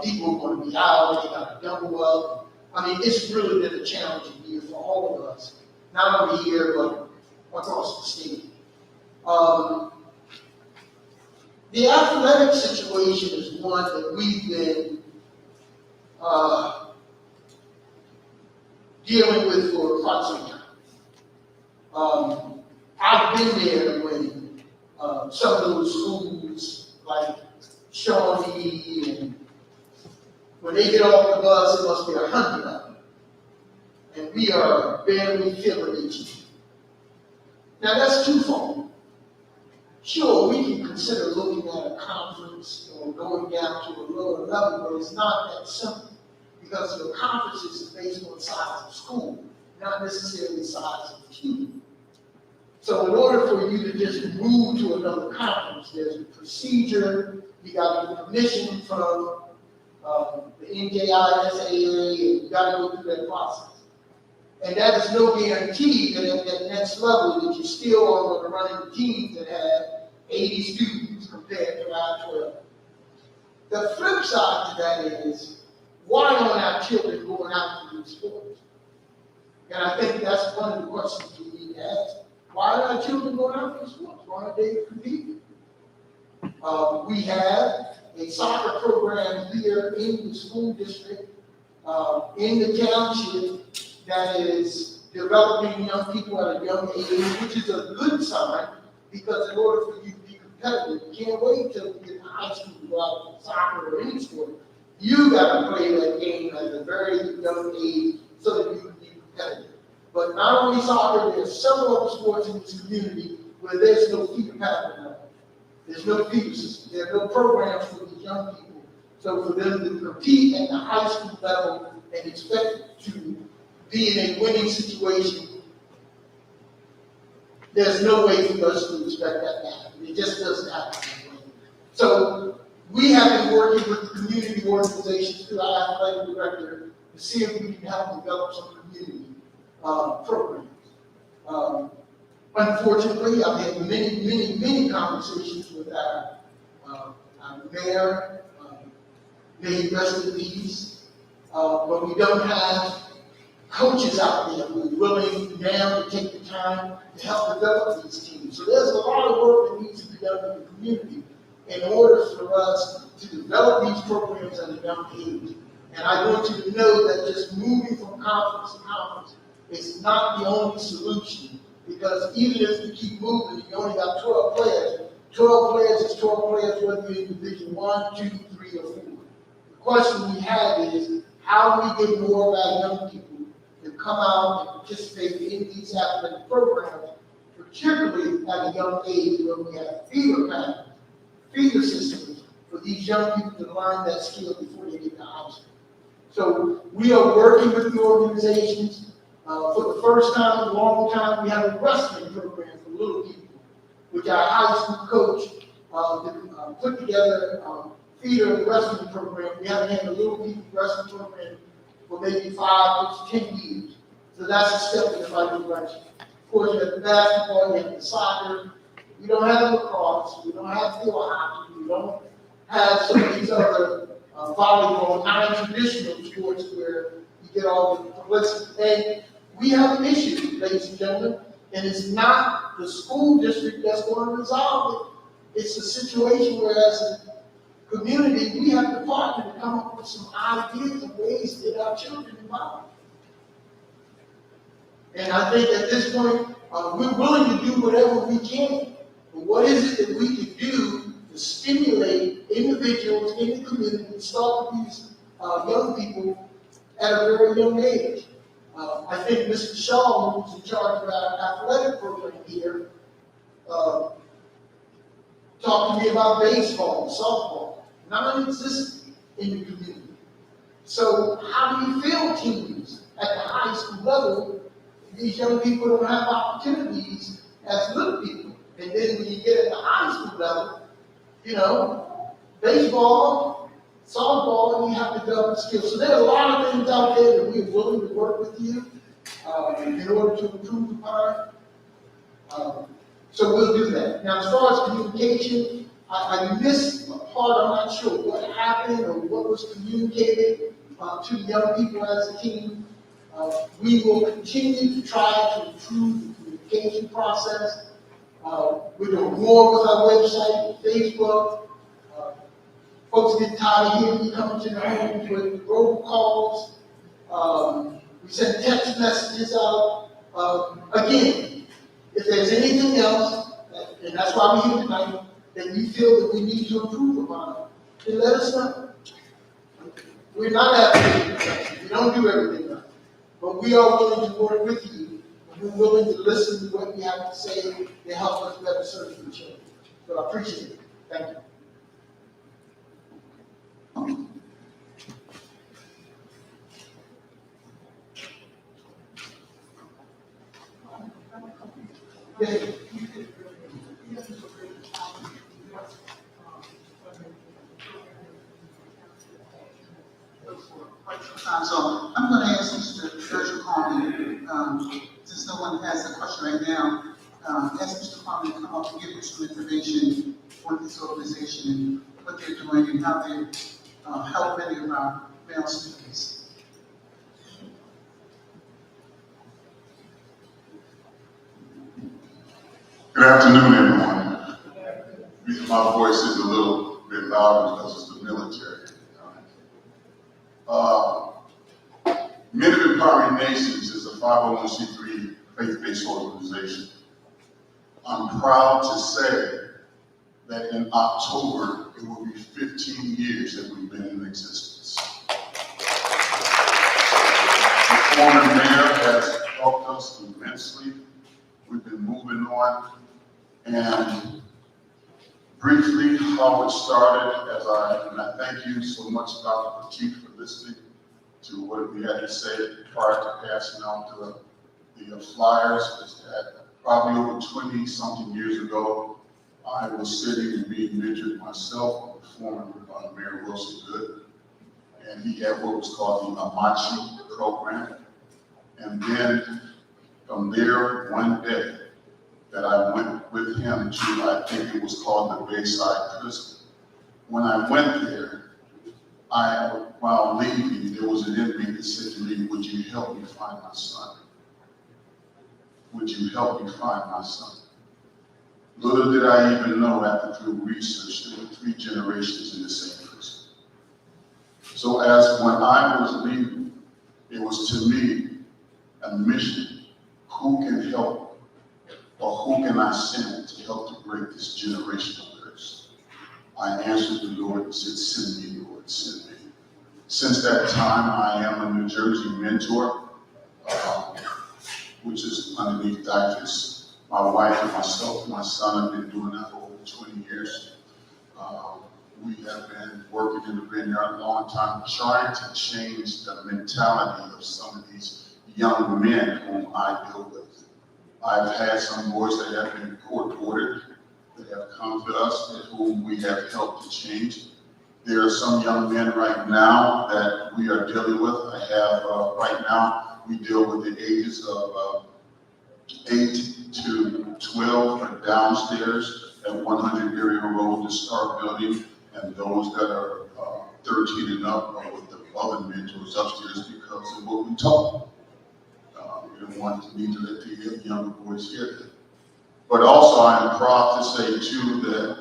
people are going to be out, they got to double up. I mean, it's really been a challenging year for all of us, not only here, but across the state. The athletic situation is one that we've been dealing with for quite some time. I've been there when some of those schools, like Shawnee, and when they get off the bus, it must be 100 of them. And we are barely filling each other. Now that's twofold. Sure, we can consider looking at a conference or going down to a lower level, but it's not that simple. Because your conferences are based on size of school, not necessarily size of team. So in order for you to just move to another conference, there's a procedure, you got to get permission from the NJISAA, and you got to go through that process. And that is no guarantee that at that next level that you still are going to run into teams that have 80 students compared to our 12. The flip side to that is, why aren't our children going out to do sports? And I think that's one of the questions we need to ask. Why are our children going out to do sports? Why aren't they competing? We have a soccer program here in the school district, in the township, that is developing young people at a young age, which is a good sign, because in order for you to be competitive, you can't wait till you get to high school to go out to soccer or any sport. You got to play that game at a very young age so that you can be competitive. But not only soccer, there's several other sports in this community where there's no feeder pathway level. There's no feeder system. There are no programs for these young people. So for them to compete at the high school level and expect to be in a winning situation, there's no way for us to expect that to happen. It just doesn't happen that way. So we have been working with the community organizations through our athletic director to see if we can help develop some community programs. Unfortunately, I've had many conversations with our mayor, may he rest in peace, but we don't have coaches out there who are willing now to take the time to help develop these teams. So there's a lot of work that needs to be done in the community in order for us to develop these programs at a young age. And I want you to know that just moving from conference to conference is not the only solution, because even if you keep moving, you only got 12 players. 12 players is 12 players, whether you're in Division 1, 2, 3, or 4. The question we have is, how do we get more of our young people to come out and participate in these athletic programs, particularly at a young age when we have feeder patterns, feeder systems for these young people to learn that skill before they get to high school. So we are working with the organizations. For the first time in a long time, we have a wrestling program for little people, which our high school coach put together feeder wrestling program. We haven't had a little people wrestling program for maybe 5 to 10 years. So that's a step in the right direction. Of course, you have the basketball, you have the soccer. We don't have lacrosse, we don't have field hockey, we don't have some of these other volleyball, non-traditional sports where you get all the publicity. And we have an issue, ladies and gentlemen, and it's not the school district that's going to resolve it. It's a situation where, as a community, we have to partner to come up with some ideas and ways to get our children involved. And I think at this point, we're willing to do whatever we can. But what is it that we can do to stimulate individuals in the community to start with these young people at a very young age? I think Mr. Shaw, who's in charge of our athletic program here, talked to me about baseball, softball, non-existent in the community. So how do you field teams at the high school level? These young people don't have opportunities as little people. And then when you get at the high school level, you know, baseball, softball, and you have to develop skills. So there are a lot of things out there that we're willing to work with you in order to improve upon. So we'll do that. Now, as far as communication, I missed a part. I'm not sure what happened or what was communicated to the young people as a team. We will continue to try to improve the communication process. We're doing more with our website, Facebook. Folks get tired of hearing me coming to the homes with robocalls. We send text messages out. Again, if there's anything else, and that's why we're here tonight, that we feel that we need to improve upon, then let us know. We're not absolute. We don't do everything right. But we are willing to work with you. And we're willing to listen to what you have to say to help us better serve the children. So I appreciate it. Thank you. So I'm going to ask Mr. Virgil Carmen, since no one has a question right now, ask Mr. Carmen to come up and give us some information on this organization and what they're doing and how they help many of our male students. Good afternoon, everyone. The reason my voice is a little bit louder because it's the military. Men of Empowering Nations is a 501c3 faith-based organization. I'm proud to say that in October, it will be 15 years that we've been in existence. The former mayor has helped us immensely. We've been moving on. And briefly, how it started, and I thank you so much, Dr. Petit, for listening to what we had to say prior to passing out the flyers. Is that probably over 20-something years ago, I was sitting and being mentored myself with former Mayor Wilson Good, and he had what was called the Amachi program. And then from there, one day, that I went with him to, I think it was called the Bayside Prison. When I went there, while leaving, there was an inmate that said to me, would you help me find my son? Would you help me find my son? Little did I even know after through research, there were 3 generations in the same prison. So as when I was leaving, it was to me a mission. Who can help, or who can I send to help to break this generational curse? I answered the Lord and said, send me, Lord, send me. Since that time, I am a New Jersey mentor, which is underneath DIFES. My wife and myself and my son have been doing that for over 20 years. We have been working in the vineyard a long time, trying to change the mentality of some of these young men whom I deal with. I've had some boys that have been court-ordered, that have come to us, and whom we have helped to change. There are some young men right now that we are dealing with. I have, right now, we deal with the ages of 8 to 12 are downstairs at 100 Area Road, the Star Building, and those that are 13 and up are with the other mentors upstairs because of what we taught. We don't want me to let the younger boys hear that. But also, I am proud to say, too, that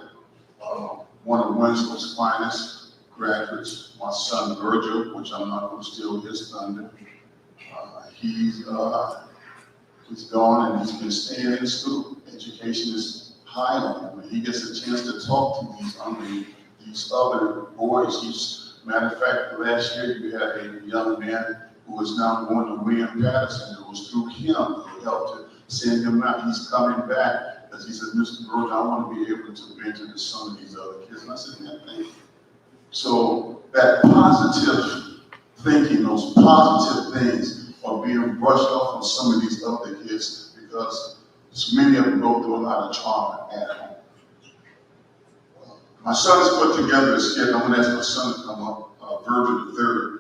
one of Winslow's finest graduates, my son Virgil, which I'm not going to steal his thunder, he's gone and he's been staying in school. Education is high on him, and he gets a chance to talk to these other boys. Matter of fact, last year you had a young man who is now going to William Patterson. It was through him who helped to send him out. He's coming back because he said, Mr. Virgil, I want to be able to mentor to some of these other kids. And I said, man, thank you. So that positive thinking, those positive things are being brushed off on some of these other kids because many of them go through a lot of trauma at home. My son has put together a skit. I'm going to ask my son to come up, Virgil III.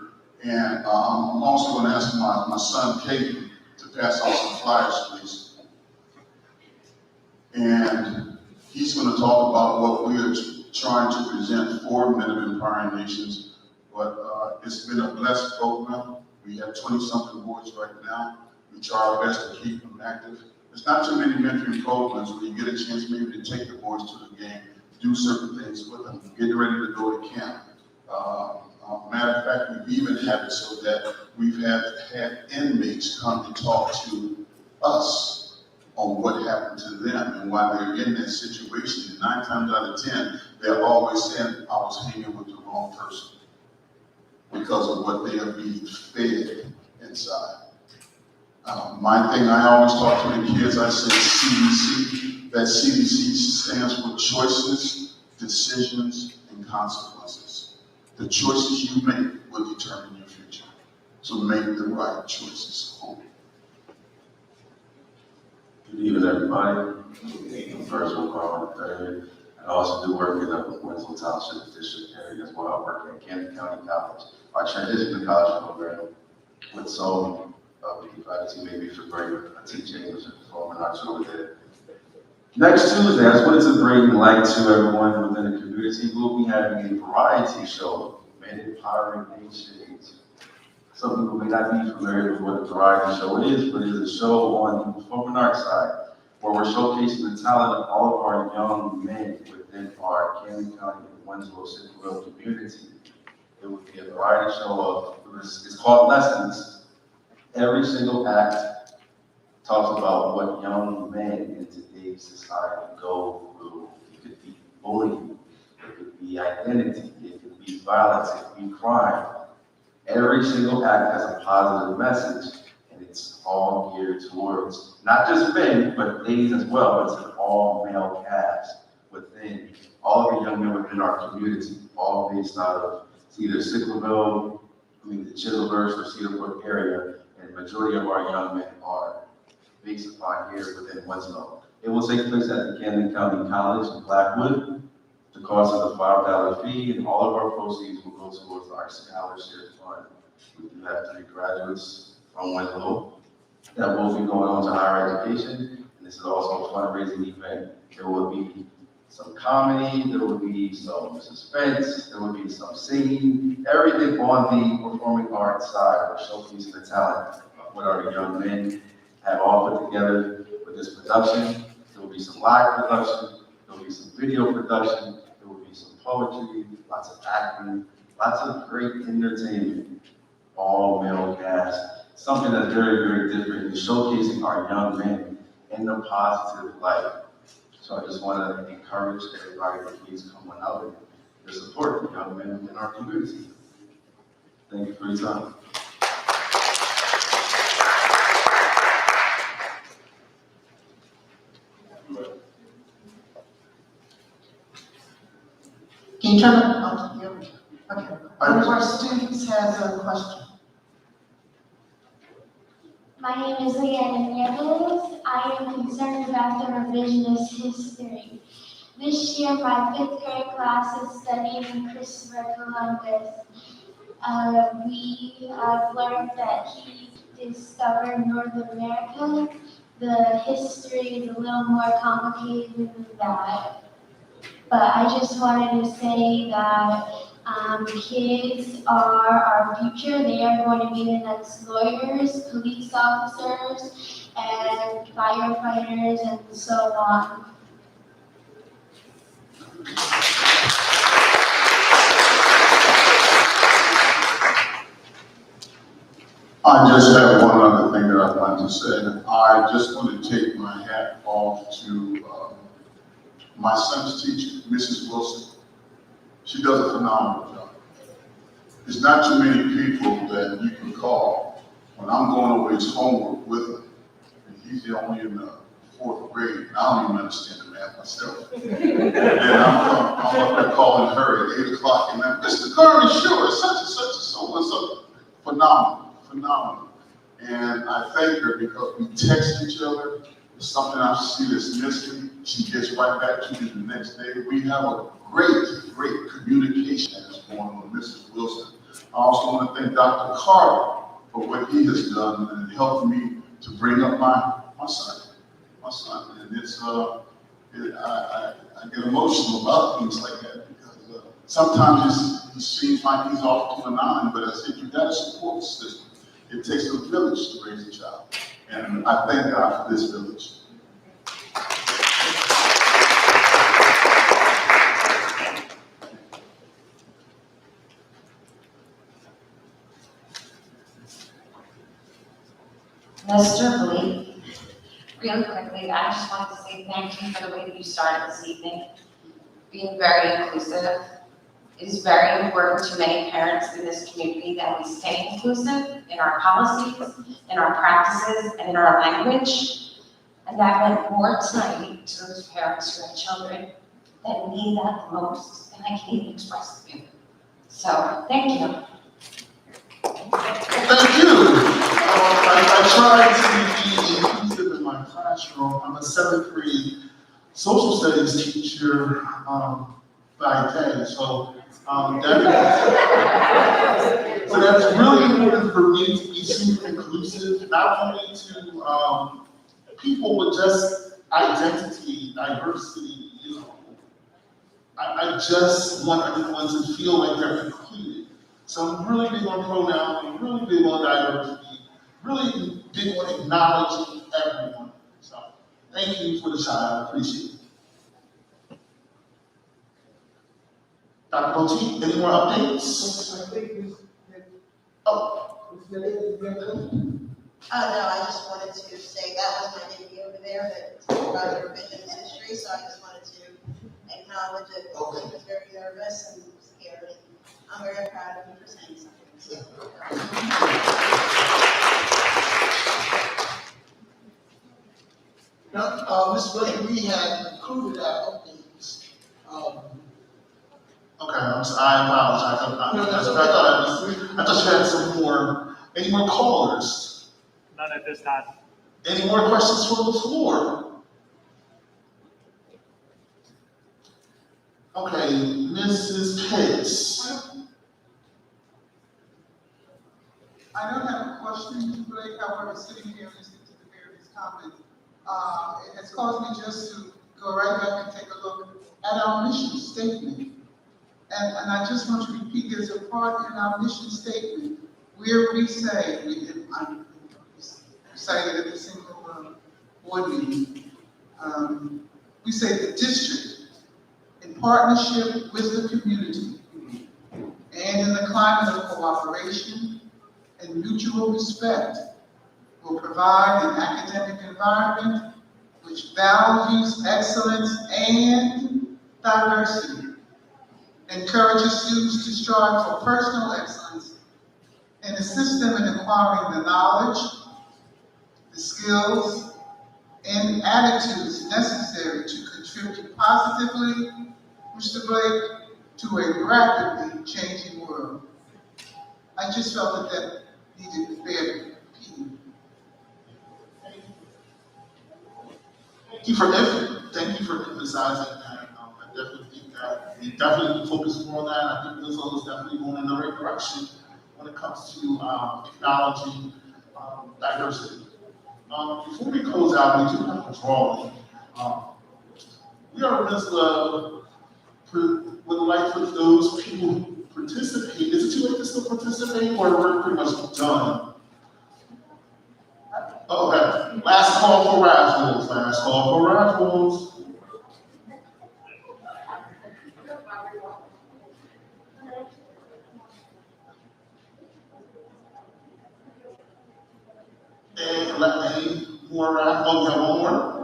And I'm also going to ask my son, Caden, to pass out some flyers, please. And he's going to talk about what we are trying to present for men of empowering nations. But it's been a blessed program. We have 20-something boys right now. We try our best to keep them active. There's not too many mentoring programs where you get a chance maybe to take the boys to the game, do certain things with them, get ready to go to camp. Matter of fact, we've even had it so that we've had inmates come and talk to us on what happened to them and why they're in that situation. And 9 times out of 10, they're always saying, I was hanging with the wrong person because of what they are being fed inside. My thing, I always talk to the kids, I say CDC. That CDC stands for choices, decisions, and consequences. The choices you make will determine your future. So make the right choices. Good evening, everybody. First one, Carl, third. I also do work in the Winslow Township district area as well. I work at Camden County College. Our transition to college program with some of the faculty may be familiar. I teach English and performing arts over there. Next Tuesday, I just wanted to bring light to everyone within the community. We'll be having a variety show, Men Empowering Nations. Some people may not be familiar with what a variety show is, but it is a show on the performing arts side where we're showcasing the talent of all of our young men within our Camden County and Winslow Central community. It would be a variety show of, it's called Lessons. Every single act talks about what young men in today's society go through. It could be bullying, it could be identity, it could be violence, it could be crime. Every single act has a positive message, and it's all geared towards not just men, but ladies as well. It's an all-male cast within all of the young men within our community, all based out of either Sicklerville, the Chiselhurst or Cedar Brook area, and the majority of our young men are based upon here within Winslow. It will take place at the Camden County College in Blackwood. The cost is a $5 fee, and all of our proceeds will go towards our scholarship fund. We do have 3 graduates from Winslow that will be going on to higher education, and this is also a fundraising event. There will be some comedy, there will be some suspense, there will be some singing, everything on the performing arts side, or showcasing the talent of what our young men have all put together with this production. There will be some live production, there will be some video production, there will be some poetry, lots of acting, lots of great entertainment, all male cast, something that's very, very different in showcasing our young men in a positive light. So I just want to encourage everybody to please come on out and support the young men in our community. Thank you for your time. Can you turn it on? Okay. One of our students has a question. My name is Leanna Nieves. I am concerned about the revisionist history. This year, my 5th grade class is studying Christopher Columbus. We have learned that he discovered North America. The history is a little more complicated than that. But I just wanted to say that kids are our future. They are going to be the next lawyers, police officers, and firefighters, and so on. I just have one other thing that I want to say. I just want to take my hat off to my son's teacher, Mrs. Wilson. She does a phenomenal job. There's not too many people that you can call when I'm going over his homework with him, and he's only in the 4th grade, and I don't even understand the math myself. And then I'm up there calling her at 8 o'clock, and I'm, Mr. Curry, sure, such and so and so. Phenomenal. And I thank her because we text each other. If something I see that's missing, she gets right back to me the next day. We have a great communication that's going on with Mrs. Wilson. I also want to thank Dr. Carter for what he has done and helped me to bring up my son. And it's, I get emotional about things like that because sometimes it seems like he's off to a nine, but I said, you got to support the system. It takes a village to raise a child. And I thank God for this village. Mr. Lee, really quickly, I just wanted to say thank you for the way that you started this evening, being very inclusive. It is very important to many parents in this community that we stay inclusive in our policies, in our practices, and in our language. And that meant more time to those parents who have children that need that the most, and I can't even express it to you. So, thank you. Thank you. I try to be inclusive in my classroom. I'm a 7th grade social studies teacher by day, so that's really important for me to be super inclusive, not only to people with just identity, diversity, you know. I just want everyone to feel like they're included. So I'm really big on pronouns, I'm really big on diversity, really big on acknowledging everyone. So thank you for the shot, I appreciate it. Dr. Boutique, any more updates? Oh. No, I just wanted to say that was my baby over there that talked about the revision ministry, so I just wanted to acknowledge it. I was very nervous and scared. I'm very proud of you for saying something. Now, Ms. Williams, we had included our updates. Okay, I apologize. I thought you had some more. Any more callers? None at this time. Any more questions from the floor? Okay, Mrs. Pitts. I don't have a question, Blake, however, sitting here listening to the various comments, it has caused me just to go right back and take a look at our mission statement. And I just want to repeat, there's a part in our mission statement where we say, I cited at the single board meeting, we say the district, in partnership with the community, and in the climate of cooperation and mutual respect, will provide an academic environment which values excellence and diversity, encourages students to strive for personal excellence, and assist them in acquiring the knowledge, the skills, and attitudes necessary to contribute positively, Mr. Blake, to a rapidly changing world. I just felt that needed fair repeating. Thank you for emphasizing that. I definitely think that we definitely focus more on that. I think Winslow is definitely going in the right direction when it comes to acknowledging diversity. Before we close out, we do have a drawing. We are Winslow would like for those people who participate. Is it too late to still participate, or we're pretty much done? Okay, last call for raffles, last call for raffles. And let me more raffles, we have one more.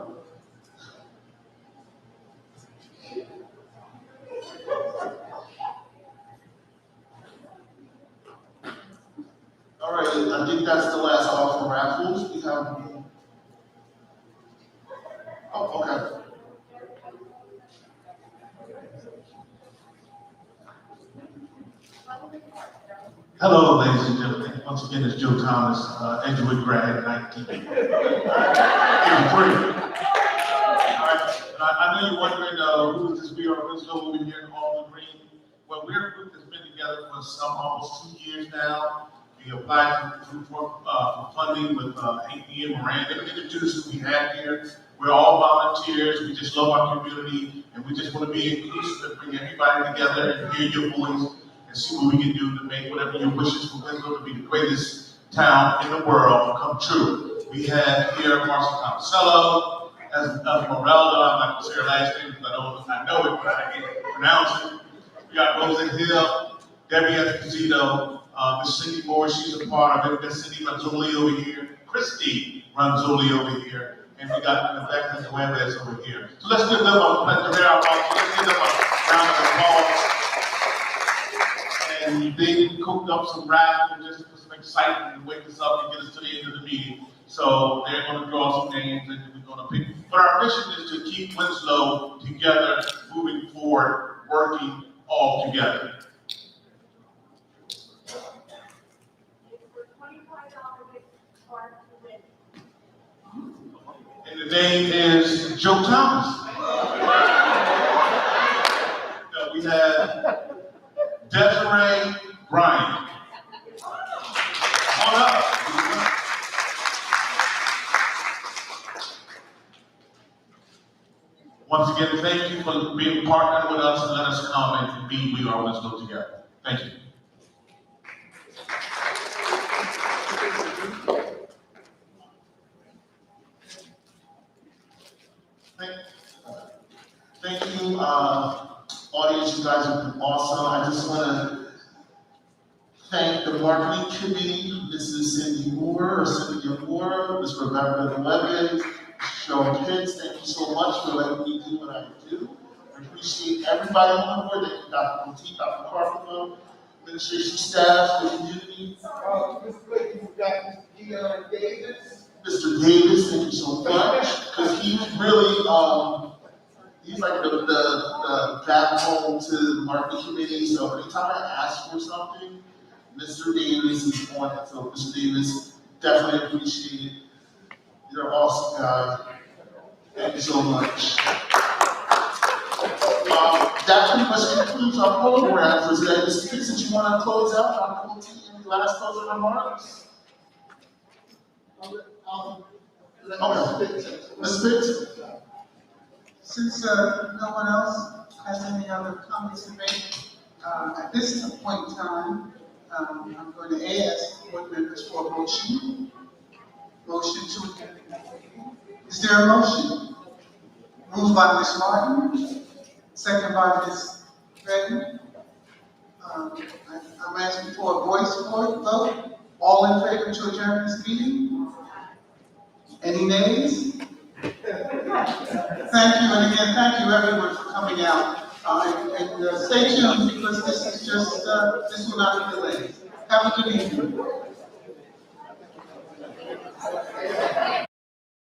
All right, I think that's the last call for raffles. We have, oh, okay. Hello, ladies and gentlemen. Once again, it's Joe Thomas, Edgewood grad, 1983. All right, I know you're wondering who is this? We are Winslow over here in Alden Green. Well, we're a group that's been together for almost 2 years now. We applied for funding with Amy and Miranda. Let me introduce who we have here. We're all volunteers. We just love our community, and we just want to be inclusive and bring everybody together and hear your voice and see what we can do to make whatever your wishes for Winslow to be the greatest town in the world come true. We have here Marcia Tomasello, as Morelda. I'm not going to say her last name because I know it, but I can't pronounce it. We got Rosa Hill, Debbie Esposito, Miss Cindy Moore, she's a part of it. Miss Cindy Ranzoli over here, Christy Ranzoli over here, and we got Rebecca Nuevez over here. So let's give them a round of applause. And they cooked up some raffles just for some excitement to wake us up and get us to the end of the meeting. So they're going to draw some names and we're going to pick. But our mission is to keep Winslow together, moving forward, working all together. And the name is Joe Thomas. We have Desiree Bryant. Come on up. Once again, thank you for being partnered with us and let us come and be We Are Winslow together. Thank you. Thank you, audience. You guys have been awesome. I just want to thank the marketing committee, Mrs. Cindy Moore, or Cynthia Moore, Ms. Rebecca Levin, Cheryl Pitts. Thank you so much for letting me do what I do. I appreciate everybody on board. Thank you, Dr. Monteith, Dr. Carpenter, administration staff, the community. Mr. Blake, you've got Mr. Dion Davis. Mr. Davis, thank you so much, because he's really, he's like the backbone to the marketing committee. So anytime I ask for something, Mr. Davis is on it. So Mr. Davis, definitely appreciate it. You're an awesome guy. Thank you so much. That pretty much concludes our program for today. Mr. Pitts, did you want to close out? Dr. Monteith, any last closing remarks? Okay. Ms. Pitts? Since no one else has any other comments to make, at this point in time, I'm going to ask board members for a motion. Motion to, is there a motion? Moved by Ms. Martin, second by Ms. Redden. I'm asking for a voice vote. All in favor to adjourn this meeting? Any nays? Thank you, and again, thank you everyone for coming out. And stay tuned because this is just, this will not be delayed. Have a good evening.